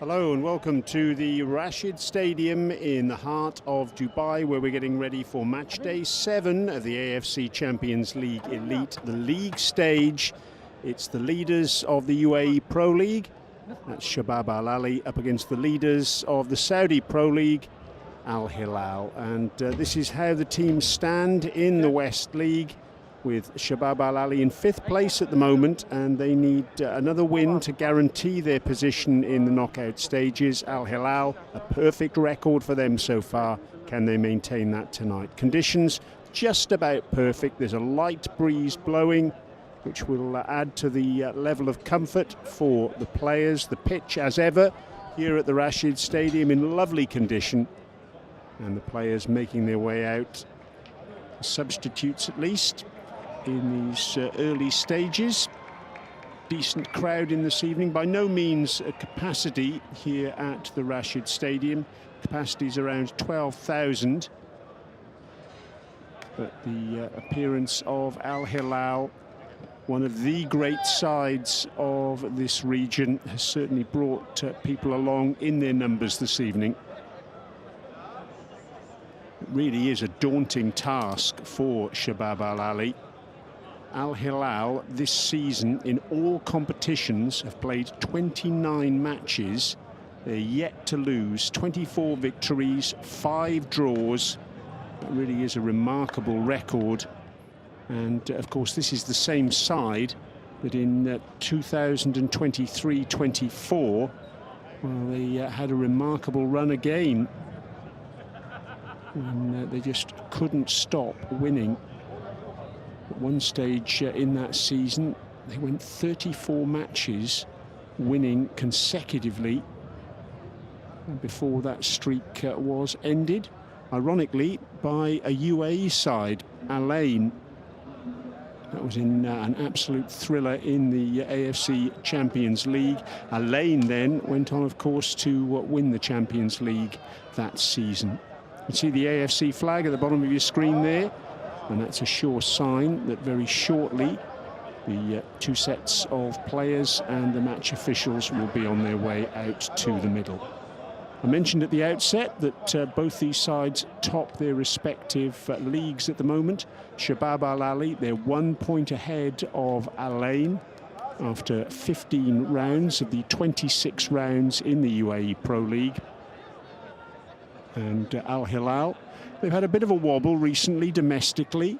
Hello and welcome to the Rashid Stadium in the heart of Dubai, where we're getting ready for match day 7 of the AFC Champions League Elite, the league stage. It's the leaders of the UAE Pro League, that's Shabab Al Ahli, up against the leaders of the Saudi Pro League, Al Hilal. And this is how the teams stand in the West League, with Shabab Al Ahli in 5th place at the moment, and they need another win to guarantee their position in the knockout stages. Al Hilal, a perfect record for them so far. Can they maintain that tonight? Conditions just about perfect. There's a light breeze blowing, which will add to the level of comfort for the players. The pitch, as ever, here at the Rashid Stadium in lovely condition, and the players making their way out. Substitutes at least in these early stages. Decent crowd in this evening. By no means a capacity here at the Rashid Stadium. Capacity is around 12,000. But the appearance of Al Hilal, one of the great sides of this region, has certainly brought people along in their numbers this evening. It really is a daunting task for Shabab Al Ahli. Al Hilal this season in all competitions have played 29 matches. They're yet to lose. 24 victories, 5 draws. That really is a remarkable record. And of course this is the same side that in 2023-24, well, they had a remarkable run again, and they just couldn't stop winning. At one stage in that season, they went 34 matches winning consecutively before that streak was ended, ironically, by a UAE side, Al Ain. That was in an absolute thriller in the AFC Champions League. Al Ain then went on, of course, to win the Champions League that season. You see the AFC flag at the bottom of your screen there, and that's a sure sign that very shortly the 2 sets of players and the match officials will be on their way out to the middle. I mentioned at the outset that both these sides top their respective leagues at the moment. Shabab Al Ahli, they're 1 point ahead of Al Ain after 15 rounds of the 26 rounds in the UAE Pro League. And Al Hilal, they've had a bit of a wobble recently domestically.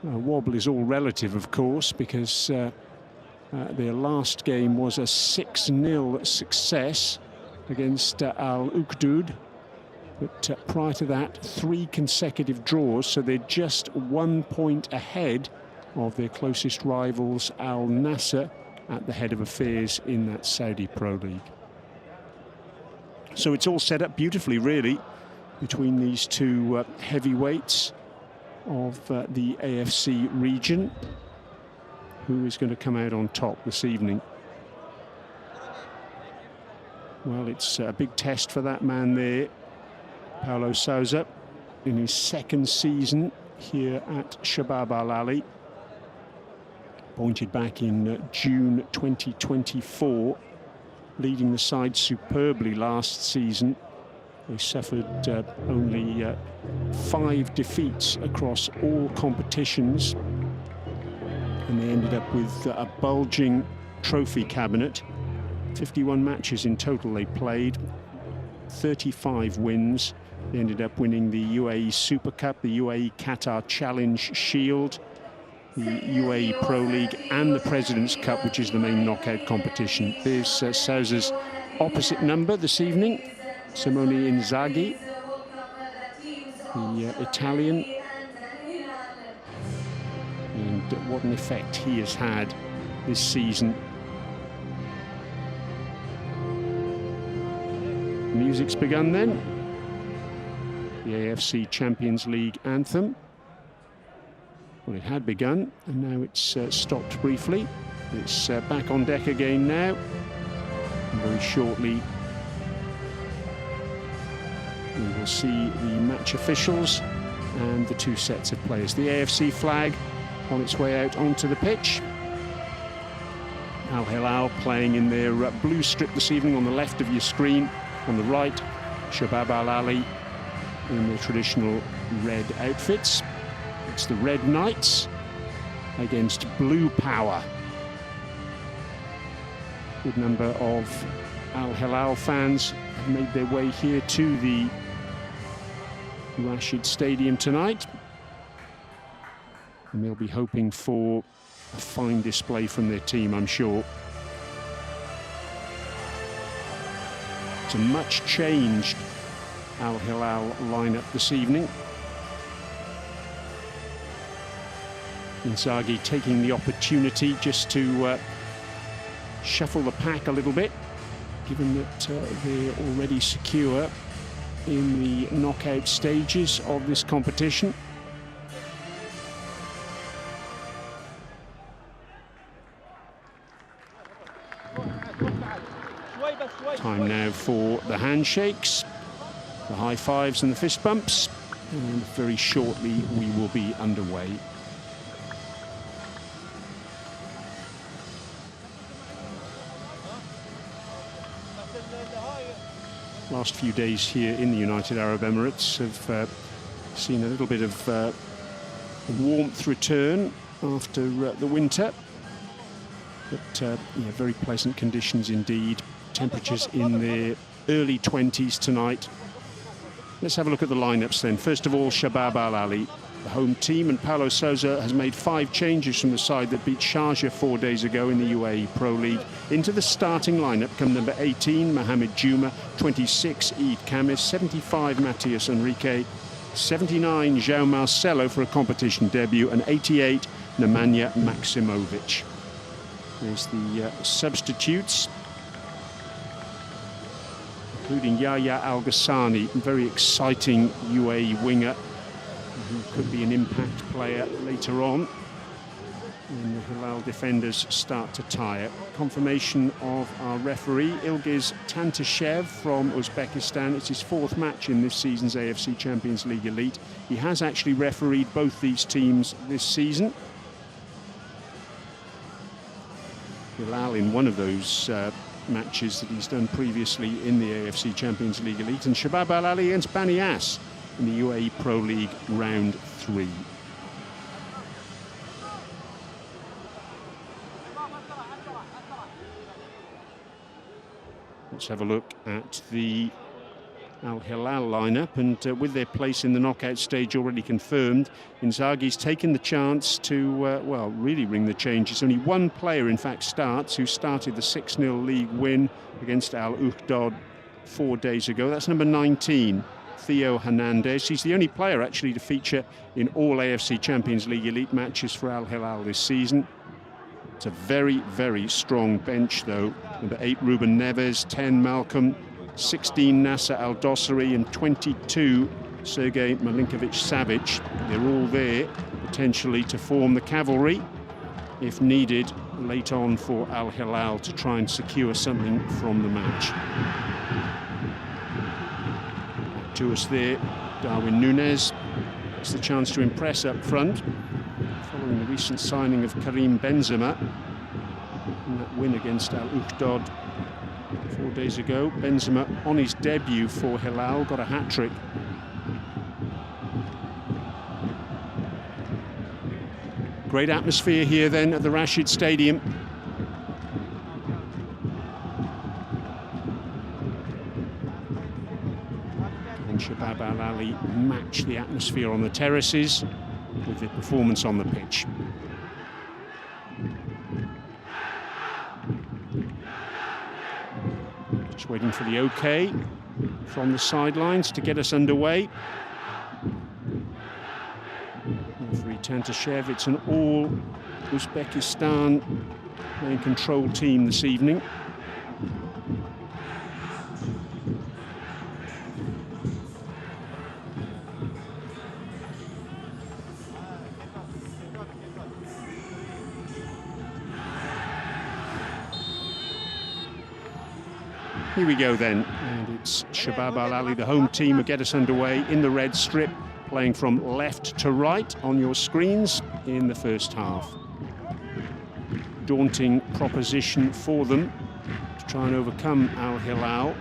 Wobble is all relative, of course, because their last game was a 6-0 success against Al Ukhdud. But prior to that, 3 consecutive draws, so they're just 1 point ahead of their closest rivals, Al Nasser, at the head of affairs in that Saudi Pro League. So it's all set up beautifully, really, between these two heavyweights of the AFC region. Who is going to come out on top this evening? Well, it's a big test for that man there, Paulo Sousa, in his 2nd season here at Shabab Al Ahli. Appointed back in June 2024, leading the side superbly last season. They suffered only 5 defeats across all competitions, and they ended up with a bulging trophy cabinet. 51 matches in total they played, 35 wins. They ended up winning the UAE Super Cup, the UAE Qatar Challenge Shield, the UAE Pro League and the President's Cup, which is the main knockout competition. There's Sousa's opposite number this evening, Simone Inzaghi, the Italian. And what an effect he has had this season. Music's begun then. The AFC Champions League anthem. Well, it had begun, and now it's stopped briefly. It's back on deck again now. And very shortly, we will see the match officials and the 2 sets of players. The AFC flag on its way out onto the pitch. Al Hilal playing in their blue strip this evening on the left of your screen. On the right, Shabab Al Ahli in their traditional red outfits. It's the Red Knights against Blue Power. Good number of Al Hilal fans have made their way here to the Rashid Stadium tonight, and they'll be hoping for a fine display from their team, I'm sure. It's a much changed Al Hilal lineup this evening. Inzaghi taking the opportunity just to shuffle the pack a little bit, given that they're already secure in the knockout stages of this competition. Time now for the handshakes, the high fives and the fist bumps, and very shortly we will be underway. Last few days here in the United Arab Emirates have seen a little bit of warmth return after the winter, but yeah, very pleasant conditions indeed. Temperatures in the early 20s tonight. Let's have a look at the lineups then. First of all, Shabab Al Ahli, the home team, and Paulo Sousa has made 5 changes from the side that beat Sharjah 4 days ago in the UAE Pro League. Into the starting lineup come number 18, Mohamed Juma, 26, Eid Kamis, 75, Matthias Enrique, 79, João Marcelo for a competition debut, and 88, Nemanja Maksimovic. There's the substitutes, including Yahya Al-Ghassani, a very exciting UAE winger who could be an impact player later on when the Hilal defenders start to tire. Confirmation of our referee, Ilgiz Tantashev from Uzbekistan. It's his 4th match in this season's AFC Champions League Elite. He has actually refereed both these teams this season. Hilal in one of those matches that he's done previously in the AFC Champions League Elite, and Shabab Al Ahli against Banias in the UAE Pro League round 3. Let's have a look at the Al Hilal lineup, and with their place in the knockout stage already confirmed, Inzaghi's taken the chance to, well, really ring the changes. Only one player, in fact, starts, who started the 6-0 league win against Al Uhdad 4 days ago. That's number 19, Theo Hernandez. He's the only player, actually, to feature in all AFC Champions League Elite matches for Al Hilal this season. It's a very, very strong bench, though. Number 8, Ruben Neves, 10, Malcolm, 16, Nasser Al-Dossari, and 22, Sergei Milinkovic-Savic. They're all there, potentially, to form the cavalry, if needed, late on for Al Hilal to try and secure something from the match. Back to us there, Darwin Núñez. It's the chance to impress up front, following the recent signing of Karim Benzema in that win against Al Uhdad 4 days ago. Benzema, on his debut for Hilal, got a hat-trick. Great atmosphere here then at the Rashid Stadium. And Shabab Al Ahli match the atmosphere on the terraces with their performance on the pitch. Just waiting for the OK from the sidelines to get us underway. Referee Tantashev, it's an all Uzbekistan playing control team this evening. Here we go then, and it's Shabab Al Ahli, the home team, who get us underway in the red strip, playing from left to right on your screens in the first half. daunting proposition for them to try and overcome Al Hilal.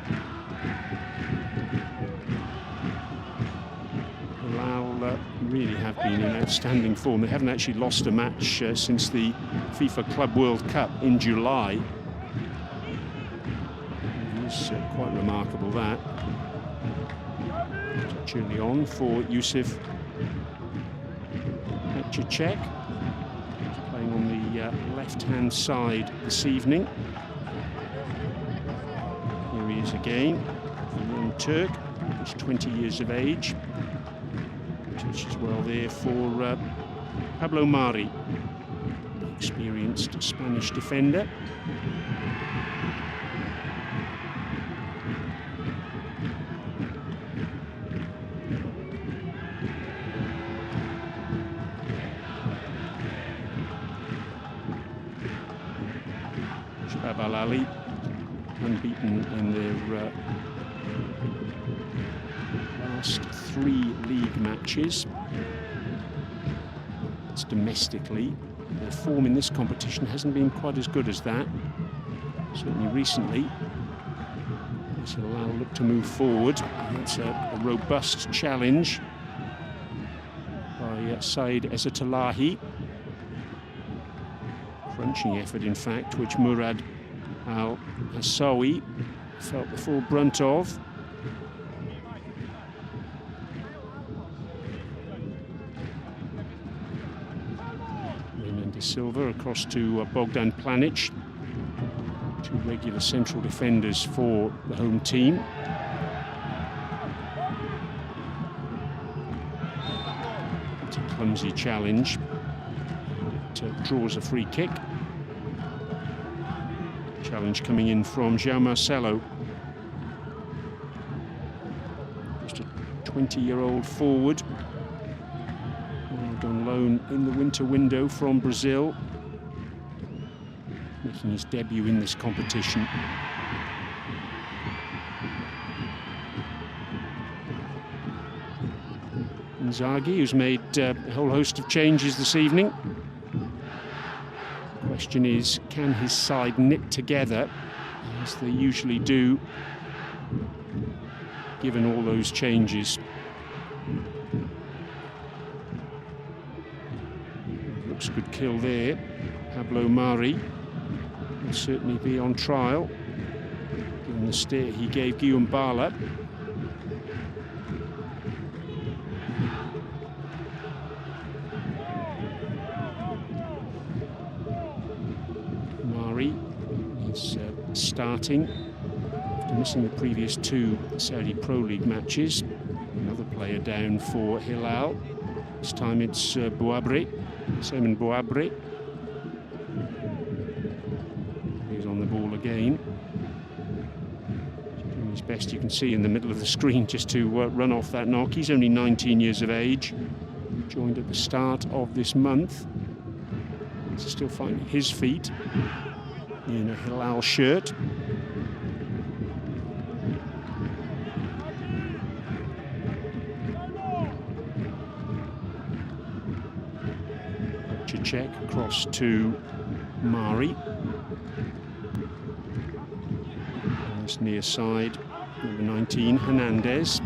Hilal really have been in outstanding form. They haven't actually lost a match since the FIFA Club World Cup in July. It's quite remarkable, that. Touch early on for Yusuf Cech, playing on the left-hand side this evening. Here he is again, the young Turk, just 20 years of age. Touches well there for Pablo Mari, the experienced Spanish defender. Shabab Al Ahli, unbeaten in their last 3 league matches. It's domestically. Their form in this competition hasn't been quite as good as that. Certainly recently. This will allow look to move forward. It's a robust challenge by Said Ezzatullahi. Crunching effort, in fact, which Murad Al-Asawi felt the full brunt of. Mendes Silva across to Bogdan Planic, 2 regular central defenders for the home team. It's a clumsy challenge. It draws a free kick. Challenge coming in from João Marcelo. Just a 20-year-old forward. On loan in the winter window from Brazil. Making his debut in this competition. Inzaghi, who's made a whole host of changes this evening. The question is, can his side knit together as they usually do, given all those changes? Looks a good kill there. Pablo Mari will certainly be on trial, given the steer he gave Guillaume Bala. Mari is starting after missing the previous 2 Saudi Pro League matches. Another player down for Hilal. This time it's Bouabre, Simon Bouabre. He's on the ball again. Doing his best, you can see in the middle of the screen, just to run off that knock. He's only 19 years of age. Joined at the start of this month. He's still finding his feet in a Hilal shirt. Cech across to Mari. On this near side, number 19, Hernandez.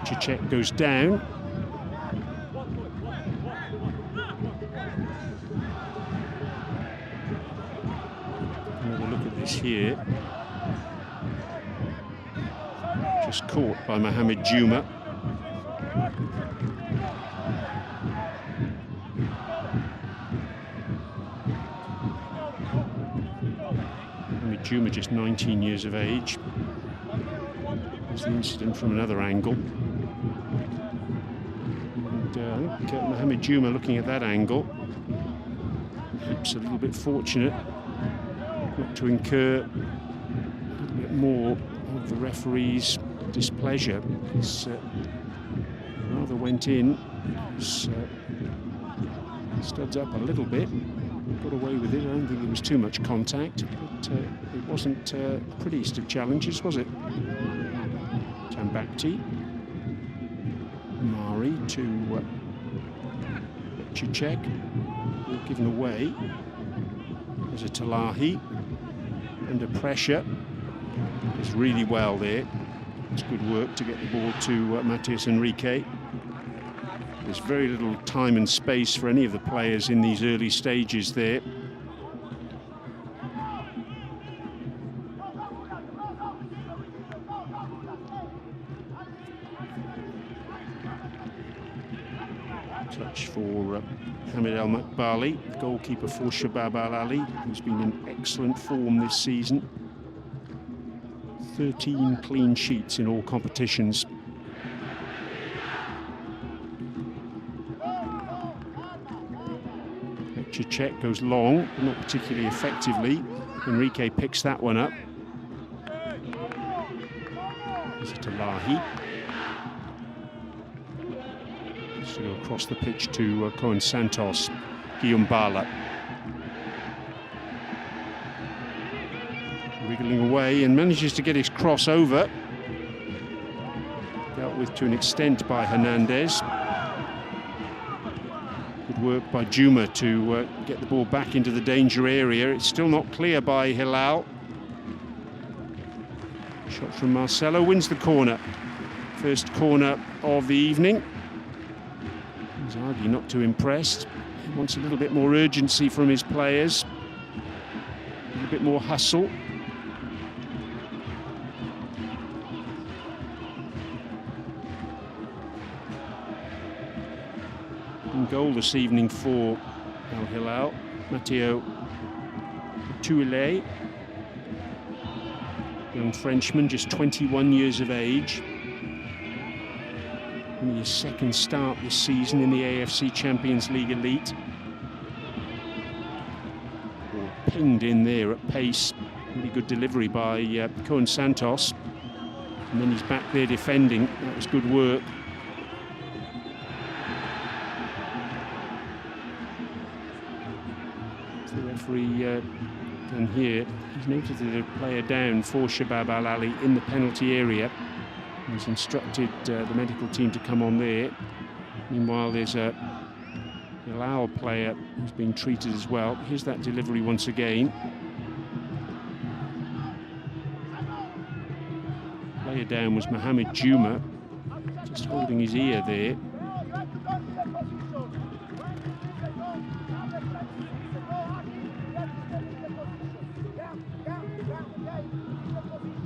Cech goes down. Another look at this here. Just caught by Mohamed Juma. Juma, just 19 years of age. There's the incident from another angle. And I think Mohamed Juma, looking at that angle, perhaps a little bit fortunate not to incur a little bit more of the referee's displeasure. Because rather went in, studs up a little bit. Got away with it. I don't think there was too much contact, but it wasn't the prettiest of challenges, was it? Tambakti. Mari to Check, given away. There's a Talahi under pressure. Does really well there. It's good work to get the ball to Matheus Enrique. There's very little time and space for any of the players in these early stages there. Touch for Hamid El Makbali, goalkeeper for Shabab Al Ahli, who's been in excellent form this season. 13 clean sheets in all competitions. Check goes long, but not particularly effectively. Enrique picks that one up. It's Talahi. So go across the pitch to Cohen Santos, Guillaume Bala. Wriggling away and manages to get his cross over. Dealt with to an extent by Hernandez. Good work by Juma to get the ball back into the danger area. It's still not clear by Hilal. Shot from Marcelo, wins the corner. First corner of the evening. Zaghi not too impressed. He wants a little bit more urgency from his players. A little bit more hustle. In goal this evening for Al Hilal, Matteo Tuile, young Frenchman, just 21 years of age. Only his second start this season in the AFC Champions League Elite. Pinged in there at pace. Really good delivery by Cohen Santos. And then he's back there defending. That was good work. The referee down here, he's noted that a player down for Shabab Al Ahli in the penalty area. He's instructed the medical team to come on there. Meanwhile, there's a Hilal player who's being treated as well. Here's that delivery once again. Player down was Mohamed Juma, just holding his ear there.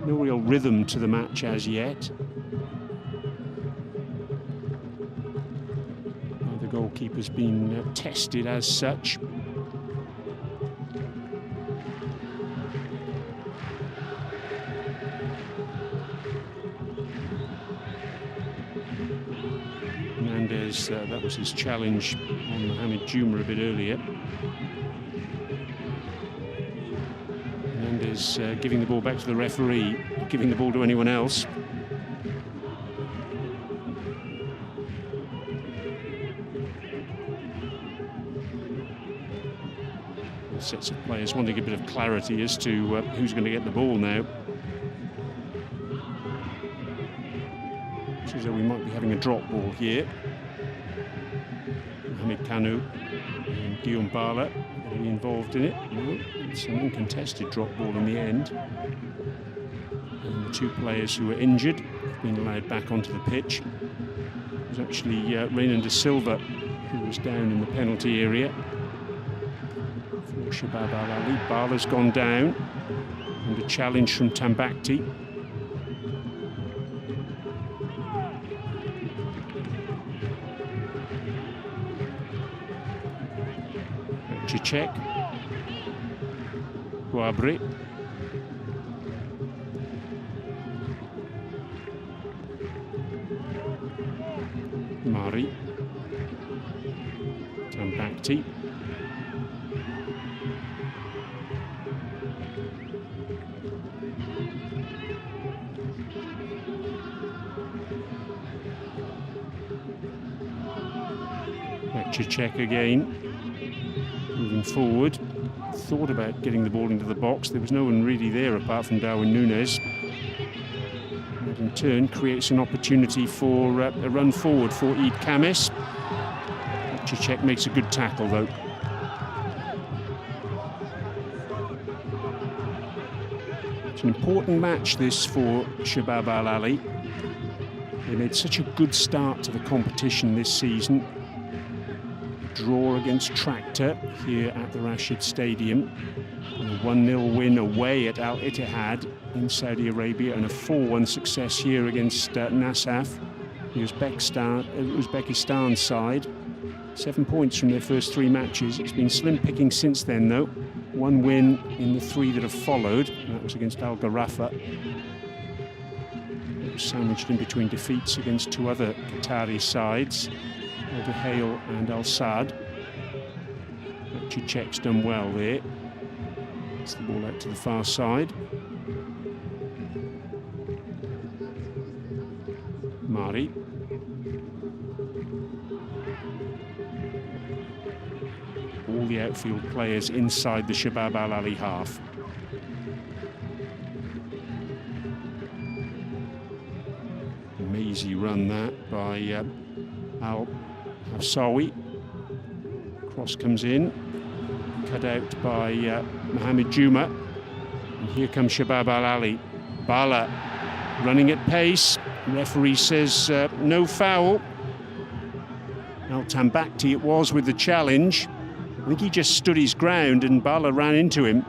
No real rhythm to the match as yet. The goalkeeper's been tested as such. Hernandez, that was his challenge on Mohamed Juma a bit earlier. Hernandez giving the ball back to the referee, giving the ball to anyone else. Sets of players wanting a bit of clarity as to who's going to get the ball now. So we might be having a drop ball here. Mohamed Kanu and Guillaume Bala are involved in it. No, it's an uncontested drop ball in the end. And the two players who were injured have been allowed back onto the pitch. It was actually Renan de Silva who was down in the penalty area. Shabab Al Ahli. Bala's gone down, and a challenge from Tambakti. Cicek, Guabri, Mari, Tambakti. Cicek again, moving forward. Thought about getting the ball into the box. There was no one really there apart from Darwin Núñez. That in turn creates an opportunity for a run forward for Eid Kamis. Cicek makes a good tackle though. It's an important match this for Shabab Al Ahli. They made such a good start to the competition this season. A draw against Tractor here at the Rashid Stadium. And a 1-0 win away at Al Ittihad in Saudi Arabia, and a 4-1 success here against Nasaf, the Uzbekistan side. 7 points from their first 3 matches. It's been slim picking since then though. 1 win in the 3 that have followed, and that was against Al Gharafa. It was sandwiched in between defeats against 2 other Qatari sides, Al Duhail and Al Saad. Cicek's done well there. Gets the ball out to the far side. Mari. All the outfield players inside the Shabab Al Ahli half. Amazing run that by Al Hafsawi. Cross comes in, cut out by Mohamed Juma. And here comes Shabab Al Ahli. Bala running at pace. Referee says no foul. Al Tambakti it was with the challenge. I think he just stood his ground and Bala ran into him.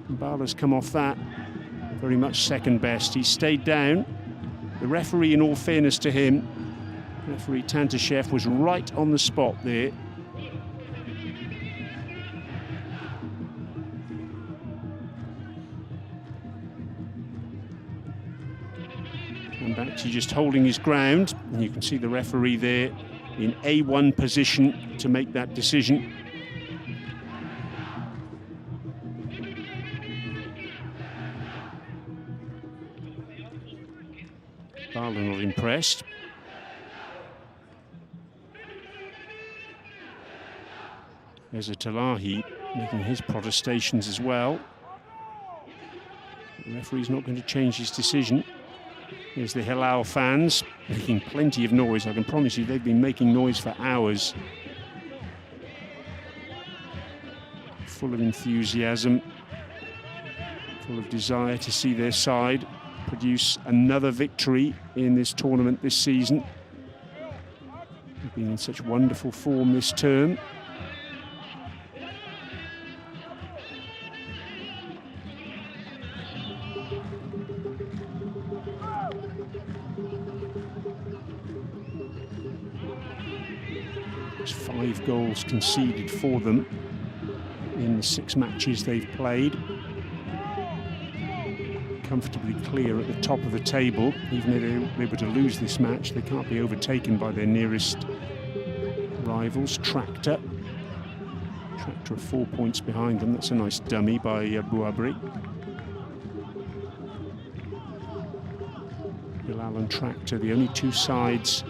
And Bala's come off that very much second best. He stayed down. The referee, in all fairness to him, referee Tantashev, was right on the spot there. Tambakti just holding his ground, and you can see the referee there in A1 position to make that decision. Bala not impressed. There's a Talahi making his protestations as well. The referee's not going to change his decision. Here's the Hilal fans making plenty of noise. I can promise you they've been making noise for hours. Full of enthusiasm, full of desire to see their side produce another victory in this tournament this season. They've been in such wonderful form this term. There's 5 goals conceded for them in the 6 matches they've played. Comfortably clear at the top of the table. Even if they were to lose this match, they can't be overtaken by their nearest rivals. Tractor are 4 points behind them. That's a nice dummy by Bouabri. Hilal and Tractor, the only 2 sides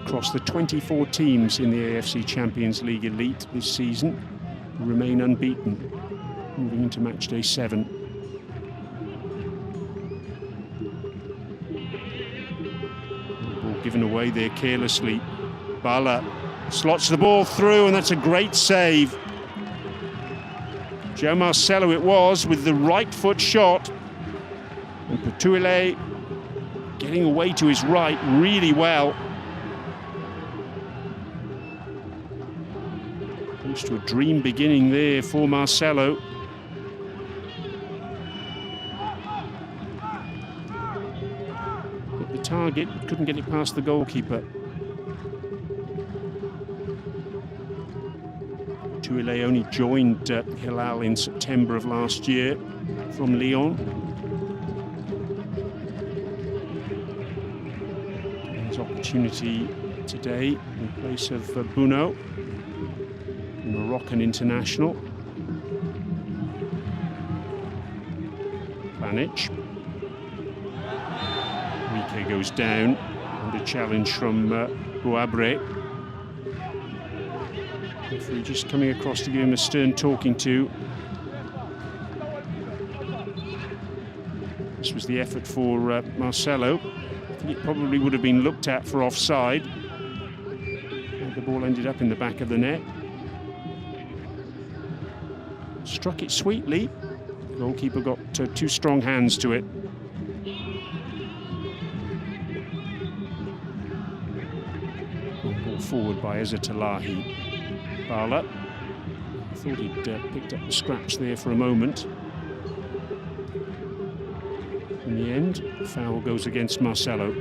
across the 24 teams in the AFC Champions League Elite this season who remain unbeaten, moving into matchday 7. Given away there carelessly. Bala slots the ball through, and that's a great save. Joe Marcelo it was with the right foot shot. And Petuile getting away to his right really well. Comes to a dream beginning there for Marcelo. Target, couldn't get it past the goalkeeper. Tuile only joined Hilal in September of last year from Lyon. His opportunity today in place of Buno, Moroccan international. Planic. Goes down under challenge from Bouabre. Referee just coming across to give him a stern talking to. This was the effort for Marcelo. I think it probably would have been looked at for offside. Had the ball ended up in the back of the net. Struck it sweetly. The goalkeeper got two strong hands to it. Ball forward by Izzat Alahi. Bala. I thought he'd picked up the scraps there for a moment. In the end, the foul goes against Marcelo.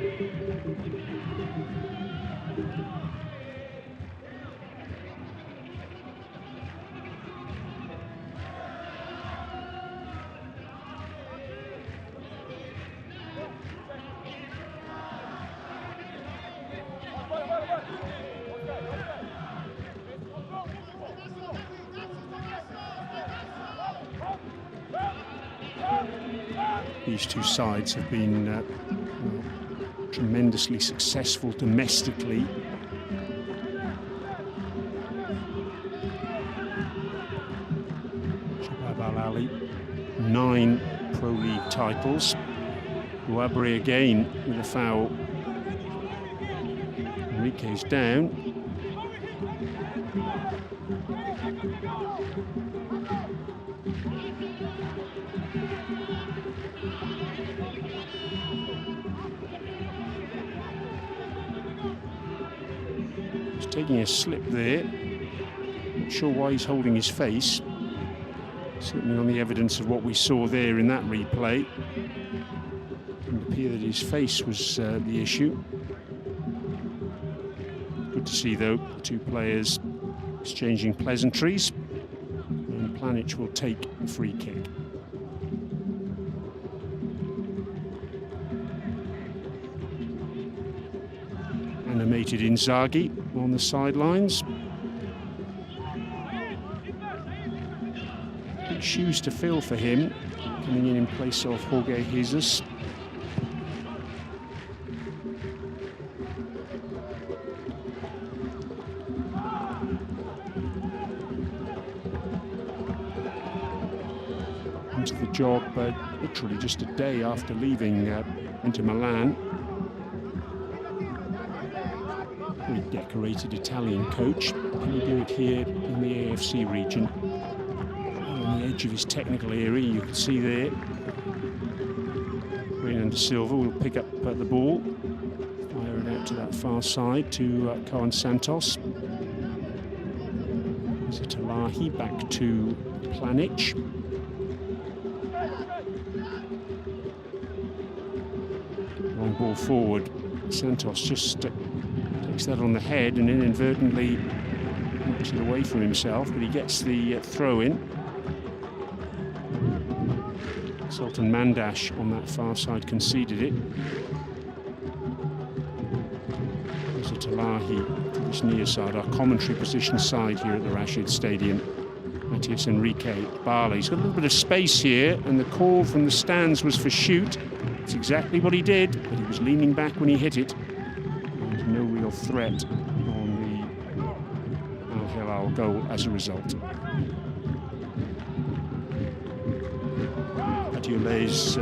These two sides have been tremendously successful domestically. Shabab Al Ahli, 9 Pro League titles. Guabri again with a foul. Enrique's down. He's taking a slip there. Not sure why he's holding his face. Certainly on the evidence of what we saw there in that replay. It would appear that his face was the issue. Good to see, though, the two players exchanging pleasantries. And Planic will take the free kick. Animated Inzaghi on the sidelines. Big shoes to fill for him, coming in place of Jorge Jesus. Into the job literally just a day after leaving Inter Milan. Decorated Italian coach. Can he do it here in the AFC region? On the edge of his technical area, you can see there. Renan de Silva will pick up the ball, fire it out to that far side to Cohen Santos. Izzat Alahi back to Planic. Long ball forward. Santos just takes that on the head and inadvertently knocks it away from himself, but he gets the throw in. Sultan Mandash on that far side conceded it. Izzat Alahi to this near side, our commentary position side here at the Rashid Stadium. Matthias Enrique, Bala. He's got a little bit of space here, and the call from the stands was for shoot. It's exactly what he did, but he was leaning back when he hit it. And no real threat on the Al Hilal goal as a result. Adiole's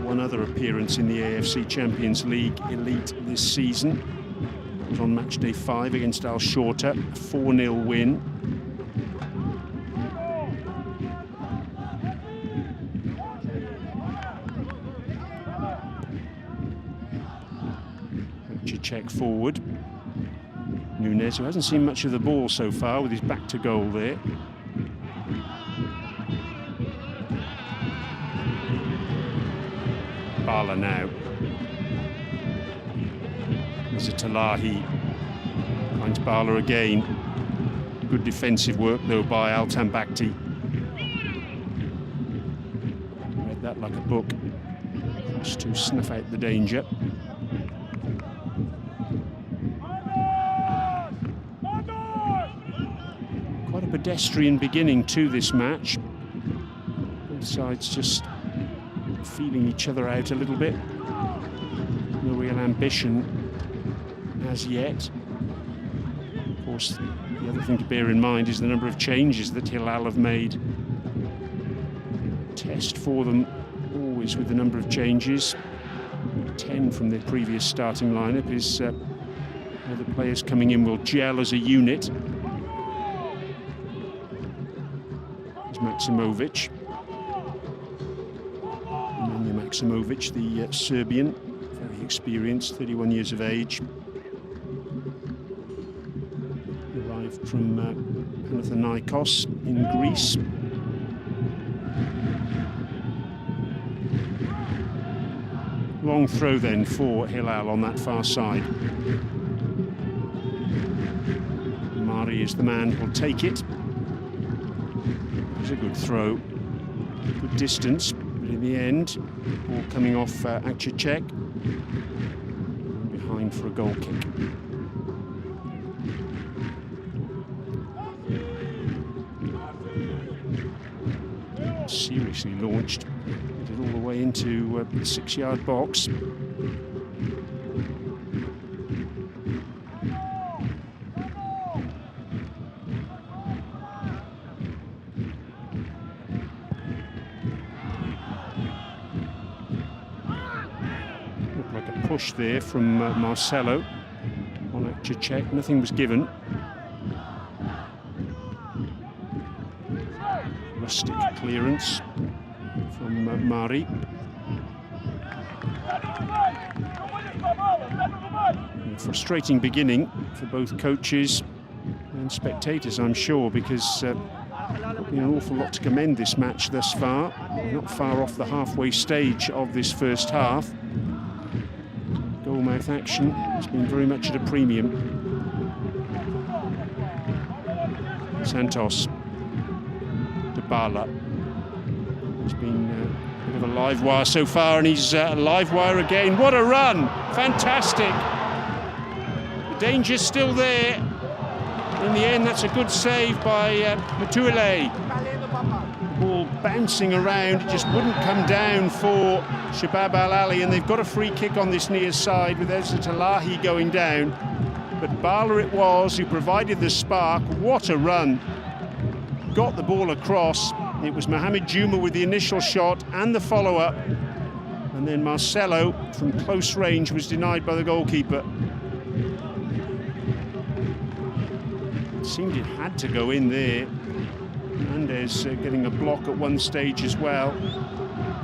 one other appearance in the AFC Champions League Elite this season. It was on match day 5 against Al Shorta, 4-0 win. Check forward. Nunez, who hasn't seen much of the ball so far, with his back to goal there. Bala now. Izzat Alahi finds Bala again. Good defensive work though by Altan Bakhti. Read that like a book, just to snuff out the danger. Quite a pedestrian beginning to this match. Both sides just feeling each other out a little bit. No real ambition as yet. Of course, the other thing to bear in mind is the number of changes that Hilal have made. Test for them always with the number of changes. 10 from their previous starting lineup is The players coming in will gel as a unit. There's Maximovic. Nemanja Maximovic, the Serbian, very experienced, 31 years of age. Arrived from Panathinaikos in Greece. Long throw then for Hilal on that far side. Mari is the man who'll take it. It was a good throw, good distance, but in the end, ball coming off Akcicek, behind for a goal kick. Seriously launched, did it all the way into the 6-yard box. Looked like a push there from Marcelo on Akcicek. Nothing was given. Rustic clearance from Mari. A frustrating beginning for both coaches and spectators, I'm sure, because been an awful lot to commend this match thus far. We're not far off the halfway stage of this first half. Goalmouth action has been very much at a premium. Santos. Bala. He's been a bit of a live wire so far, and he's a live wire again. What a run! Fantastic! The danger's still there. In the end, that's a good save by Matulay. The ball bouncing around, it just wouldn't come down for Shabab Al Ahli, and they've got a free kick on this near side with Shabab Al Ahli going down. But Bala it was who provided the spark. What a run! Got the ball across. It was Mohamed Juma with the initial shot and the follow-up, and then Marcelo from close range was denied by the goalkeeper. It seemed it had to go in there. Mendes getting a block at one stage as well.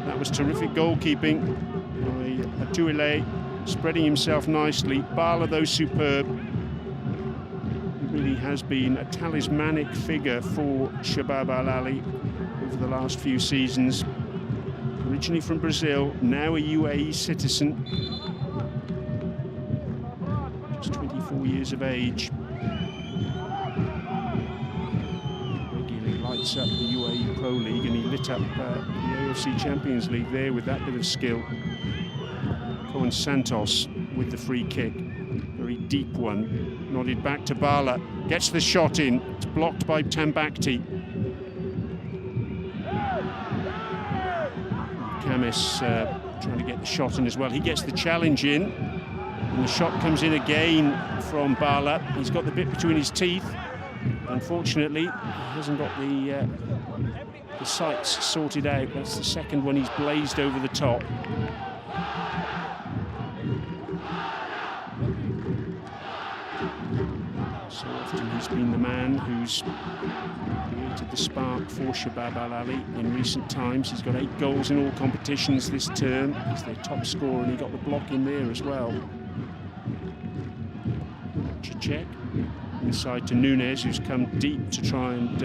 That was terrific goalkeeping by Atuile, spreading himself nicely. Bala, though, superb. Really has been a talismanic figure for Shabab Al Ahli over the last few seasons. Originally from Brazil, now a UAE citizen. Just 24 years of age. Regularly lights up the UAE Pro League, and he lit up the AFC Champions League there with that bit of skill. Cohen Santos with the free kick. Very deep one. Nodded back to Bala, gets the shot in, it's blocked by Tambakti. Kamis trying to get the shot in as well. He gets the challenge in, and the shot comes in again from Bala. He's got the bit between his teeth. Unfortunately, he hasn't got the sights sorted out. That's the second one he's blazed over the top. So often he's been the man who's created the spark for Shabab Al Ahli in recent times. He's got 8 goals in all competitions this term. He's their top scorer, and he got the block in there as well. Čeček inside to Nunes, who's come deep to try and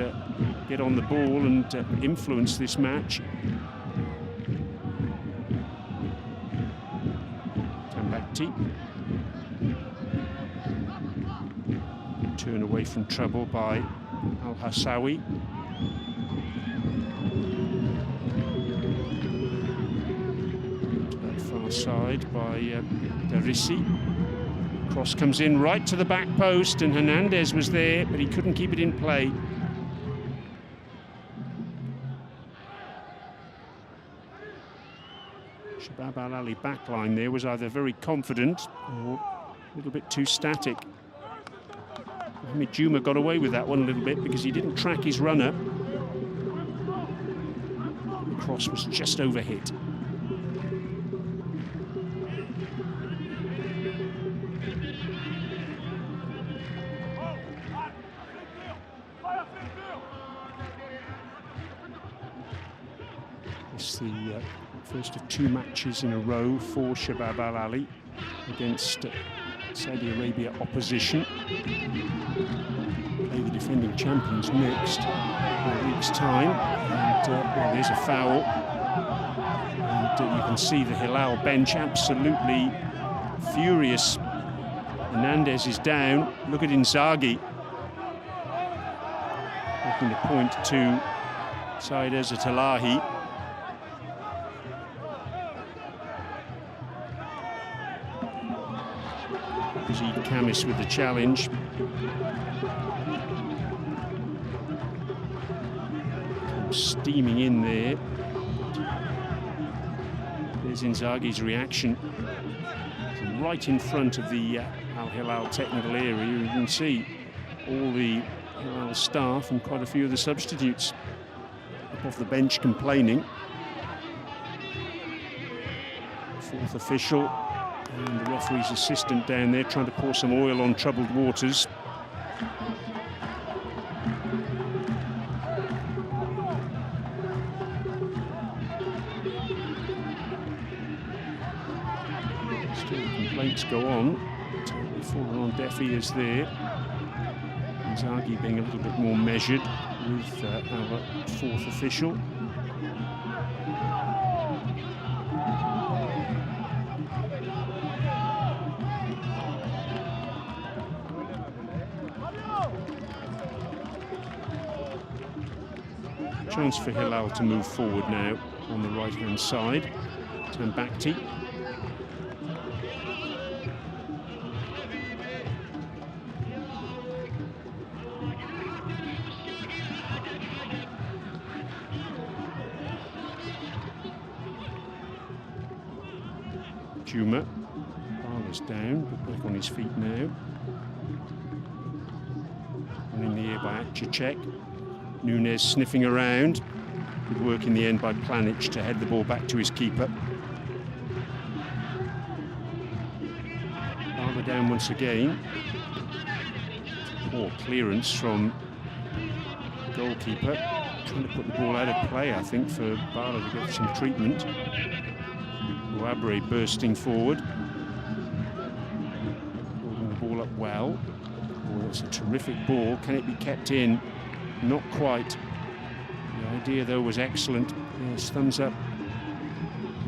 get on the ball and influence this match. Tambakti. Turn away from trouble by Al Hassawi. To that far side by Darisi. Cross comes in right to the back post, and Hernandez was there, but he couldn't keep it in play. Shabab Al Ahli backline there was either very confident or a little bit too static. Mohamed Juma got away with that one a little bit because he didn't track his runner. The cross was just overhit. It's the first of 2 matches in a row for Shabab Al Ahli against Saudi Arabia opposition. Play the defending champions next in a week's time. And well, there's a foul. And you can see the Hilal bench absolutely furious. Hernandez is down. Look at Inzaghi making the point to Shabab Al Ahli. Kamis with the challenge. Steaming in there. There's Inzaghi's reaction. Right in front of the Al Hilal technical area. You can see all the Hilal staff and quite a few of the substitutes up off the bench complaining. 4th official and the referee's assistant down there trying to pour some oil on troubled waters. Still complaints go on. Totally fallen on deaf ears there. Inzaghi being a little bit more measured with our 4th official. Chance for Hilal to move forward now on the right-hand side. Tambakti. Juma. Barla's down, but back on his feet now. And in the air by Akcicek. Nunez sniffing around. Good work in the end by Planic to head the ball back to his keeper. Barla down once again. Poor clearance from the goalkeeper. Trying to put the ball out of play, I think, for Barla to get some treatment. Bouabre bursting forward. Holding the ball up well. Oh, that's a terrific ball. Can it be kept in? Not quite. The idea, though, was excellent. Yes, thumbs up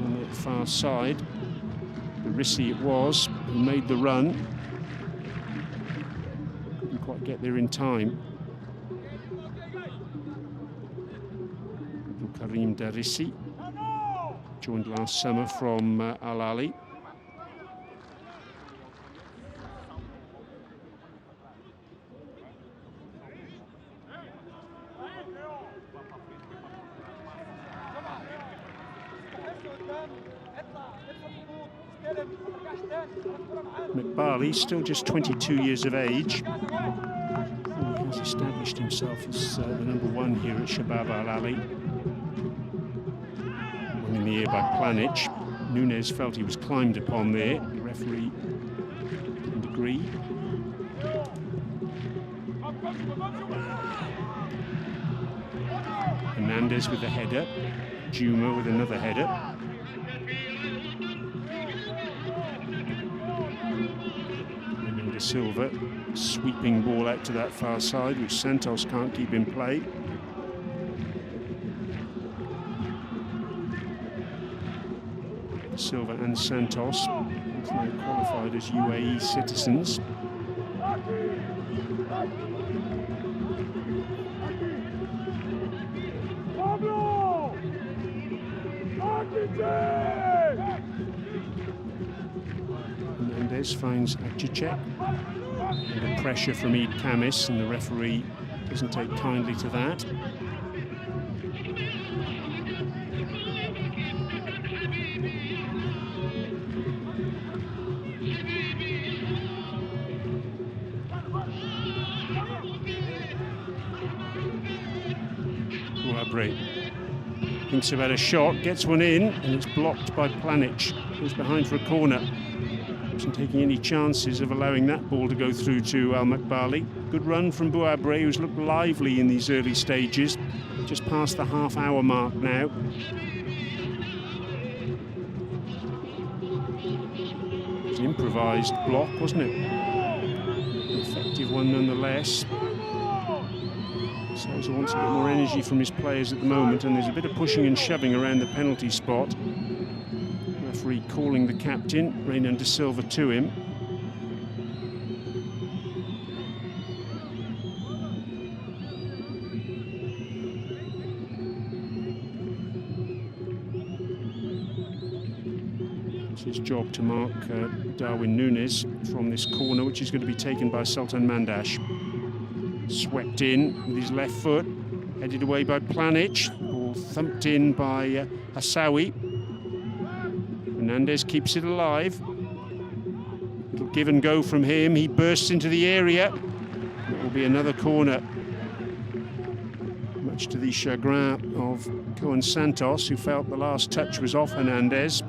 on the far side. Rissi it was, who made the run. Couldn't quite get there in time. Karim Darissi, joined last summer from Al Ahli. McBarley, still just 22 years of age. He has established himself as the #1 here at Shabab Al Ahli. One in the air by Planic. Nunez felt he was climbed upon there. The referee didn't agree. Hernandez with the header. Juma with another header. Silva, sweeping ball out to that far side, which Santos can't keep in play. Silva and Santos, both now qualified as UAE citizens. Hernandez finds Akcicek. Under pressure from Kamis, and the referee doesn't take kindly to that. Bouabre thinks about a shot, gets one in, and it's blocked by Planic. Goes behind for a corner. Wasn't taking any chances of allowing that ball to go through to Al Makbali. Good run from Bouabre, who's looked lively in these early stages. just past the half-hour mark now. It was an improvised block, wasn't it? An effective one nonetheless. Sousa wants a bit more energy from his players at the moment, and there's a bit of pushing and shoving around the penalty spot. Referee calling the captain, Renan de Silva, to him. It's his job to mark Darwin Núñez from this corner, which is going to be taken by Sultan Mandash. Swept in with his left foot, headed away by Planic. Ball thumped in by Hassawi. Hernandez keeps it alive. Little give and go from him. He bursts into the area. It will be another corner, much to the chagrin of Cohen Santos, who felt the last touch was off Hernandez.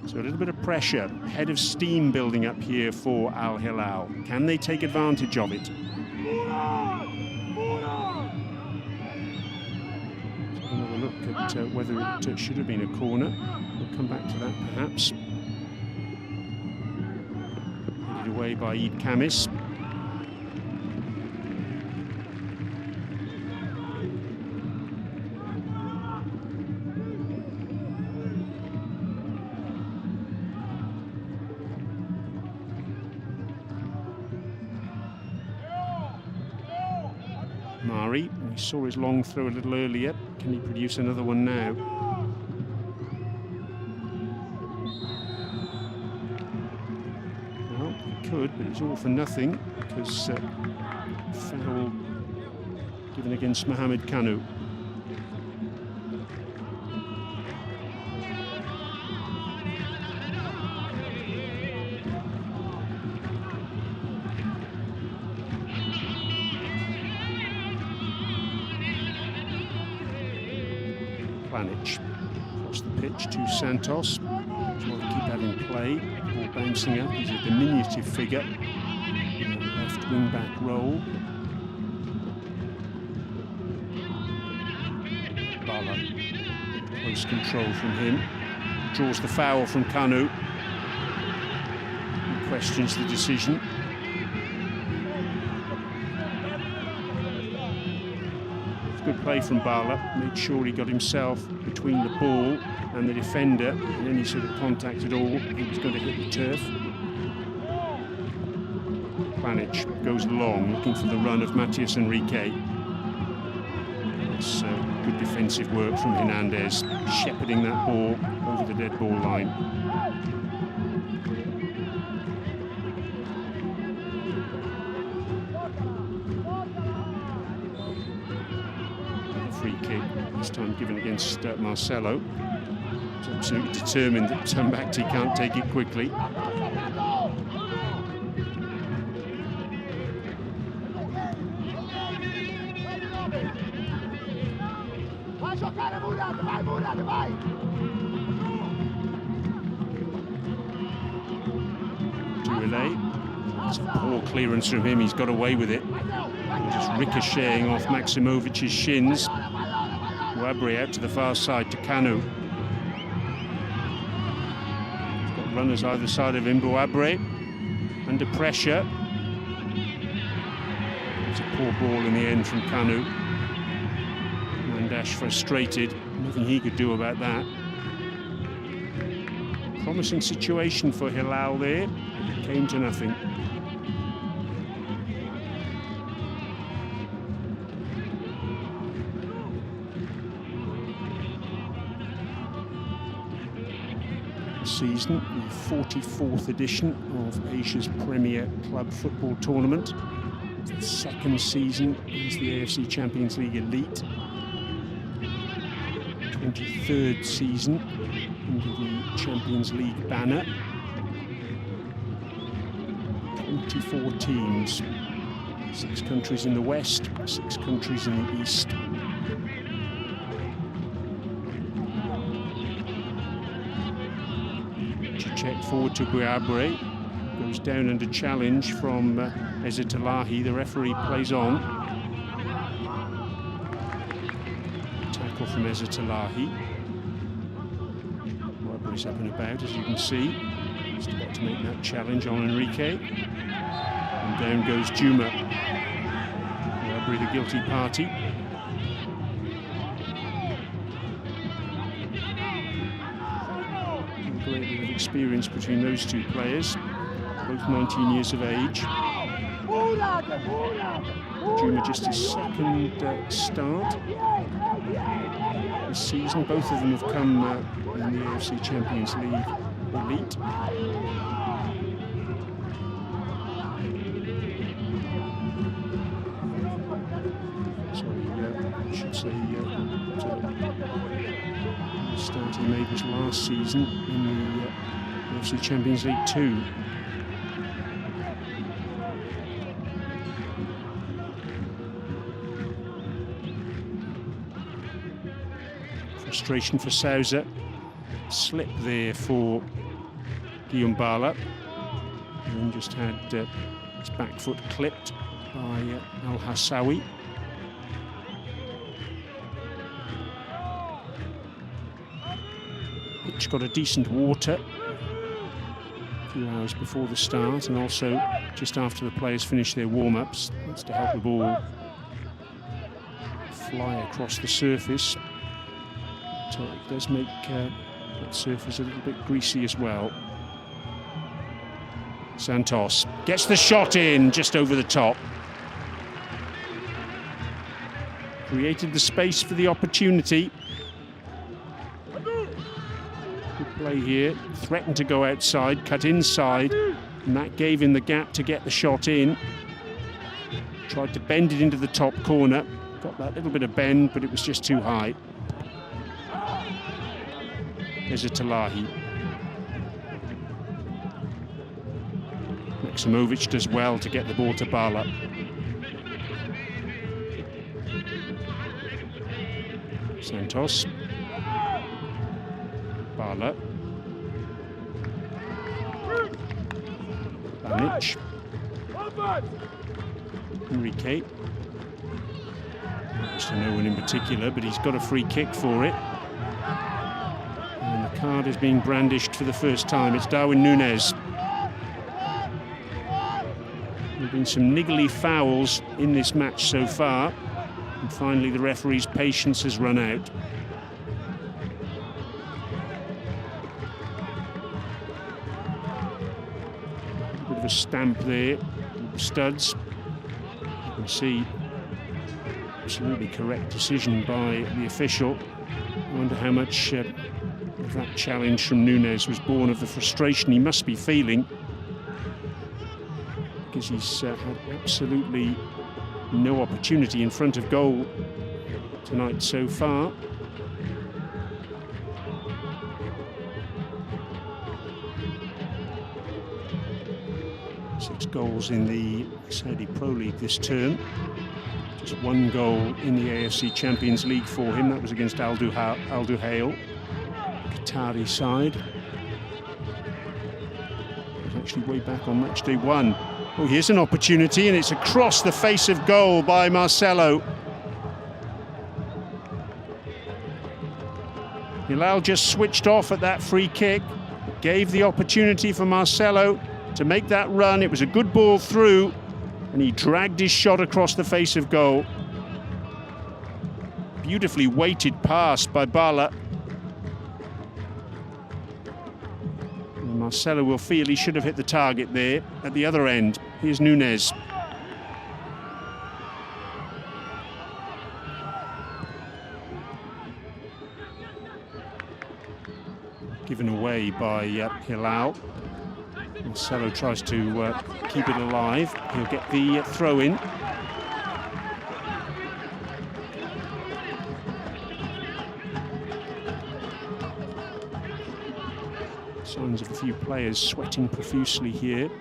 So a little bit of pressure, head of steam building up here for Al Hilal. Can they take advantage of it? Another look at whether it should have been a corner. We'll come back to that perhaps. Headed away by Eid Kamis. Mari, we saw his long throw a little earlier. Can he produce another one now? Well, he could, but it's all for nothing because foul given against Mohamed Kanu. Planic across the pitch to Santos. Just want to keep that in play. Ball bouncing up. He's a diminutive figure in the left wing back role. Bala, close control from him. Draws the foul from Kanu. He questions the decision. Good play from Bala, made sure he got himself between the ball and the defender, and any sort of contact at all, he was going to hit the turf. Planic goes long, looking for the run of Matias Enrique. It's good defensive work from Hernandez, shepherding that ball over the dead ball line. Free kick, this time given against Marcelo. He's absolutely determined that Tambakti can't take it quickly. It's a poor clearance from him, he's got away with it. Just ricocheting off Maximovic's shins. Ouabre out to the far side to Kanu. He's got runners either side of him. Ouabre under pressure. It's a poor ball in the end from Kanu. Mandash frustrated. Nothing he could do about that. Promising situation for Hilal there. It came to nothing. Season, the 44th edition of Asia's premier club football tournament. The second season is the AFC Champions League Elite. 23rd season under the Champions League banner. 24 teams, 6 countries in the west, 6 countries in the east. Check forward to Ouabre. goes down under challenge from Shabab Al Ahli. The referee plays on. Tackle from Shabab Al Ahli. He's up and about, as you can see. Just about to make that challenge on Enrique. And down goes Juma. Wabri, the guilty party. A great deal of experience between those two players, both 19 years of age. Juma just his second start this season. Both of them have come in the AFC Champions League Elite. Sorry, I should say the start he made was last season in the AFC Champions League 2. Frustration for Sousa. Slip there for Guillaume Bala. And then just had his back foot clipped by Al Hassawi. Pitch got a decent water a few hours before the start, and also just after the players finished their warm-ups. That's to help the ball fly across the surface. It does make that surface a little bit greasy as well. Santos gets the shot in just over the top. Created the space for the opportunity. Good play here. Threatened to go outside, cut inside, and that gave him the gap to get the shot in. Tried to bend it into the top corner. Got that little bit of bend, but it was just too high. Shabab Al Ahli. Maximovic does well to get the ball to Bala. Santos. Bala. Banic. Enrique. Not to no one in particular, but he's got a free kick for it. And the card is being brandished for the first time. It's Darwin Núñez. There have been some niggly fouls in this match so far, and finally the referee's patience has run out. A bit of a stamp there, studs. You can see absolutely correct decision by the official. I wonder how much of that challenge from Núñez was born of the frustration he must be feeling, because he's had absolutely no opportunity in front of goal tonight so far. Six goals in the Saudi Pro League this term. Just one goal in the AFC Champions League for him. That was against Al Duhail, Qatari side. It was actually way back on matchday 1. Oh, here's an opportunity, and it's across the face of goal by Marcelo. Hilal just switched off at that free kick, gave the opportunity for Marcelo to make that run. It was a good ball through, and he dragged his shot across the face of goal. Beautifully weighted pass by Bala. And Marcelo will feel he should have hit the target there at the other end. Here's Núñez. Given away by Hilal. Marcelo tries to keep it alive. He'll get the throw in. Signs of a few players sweating profusely here.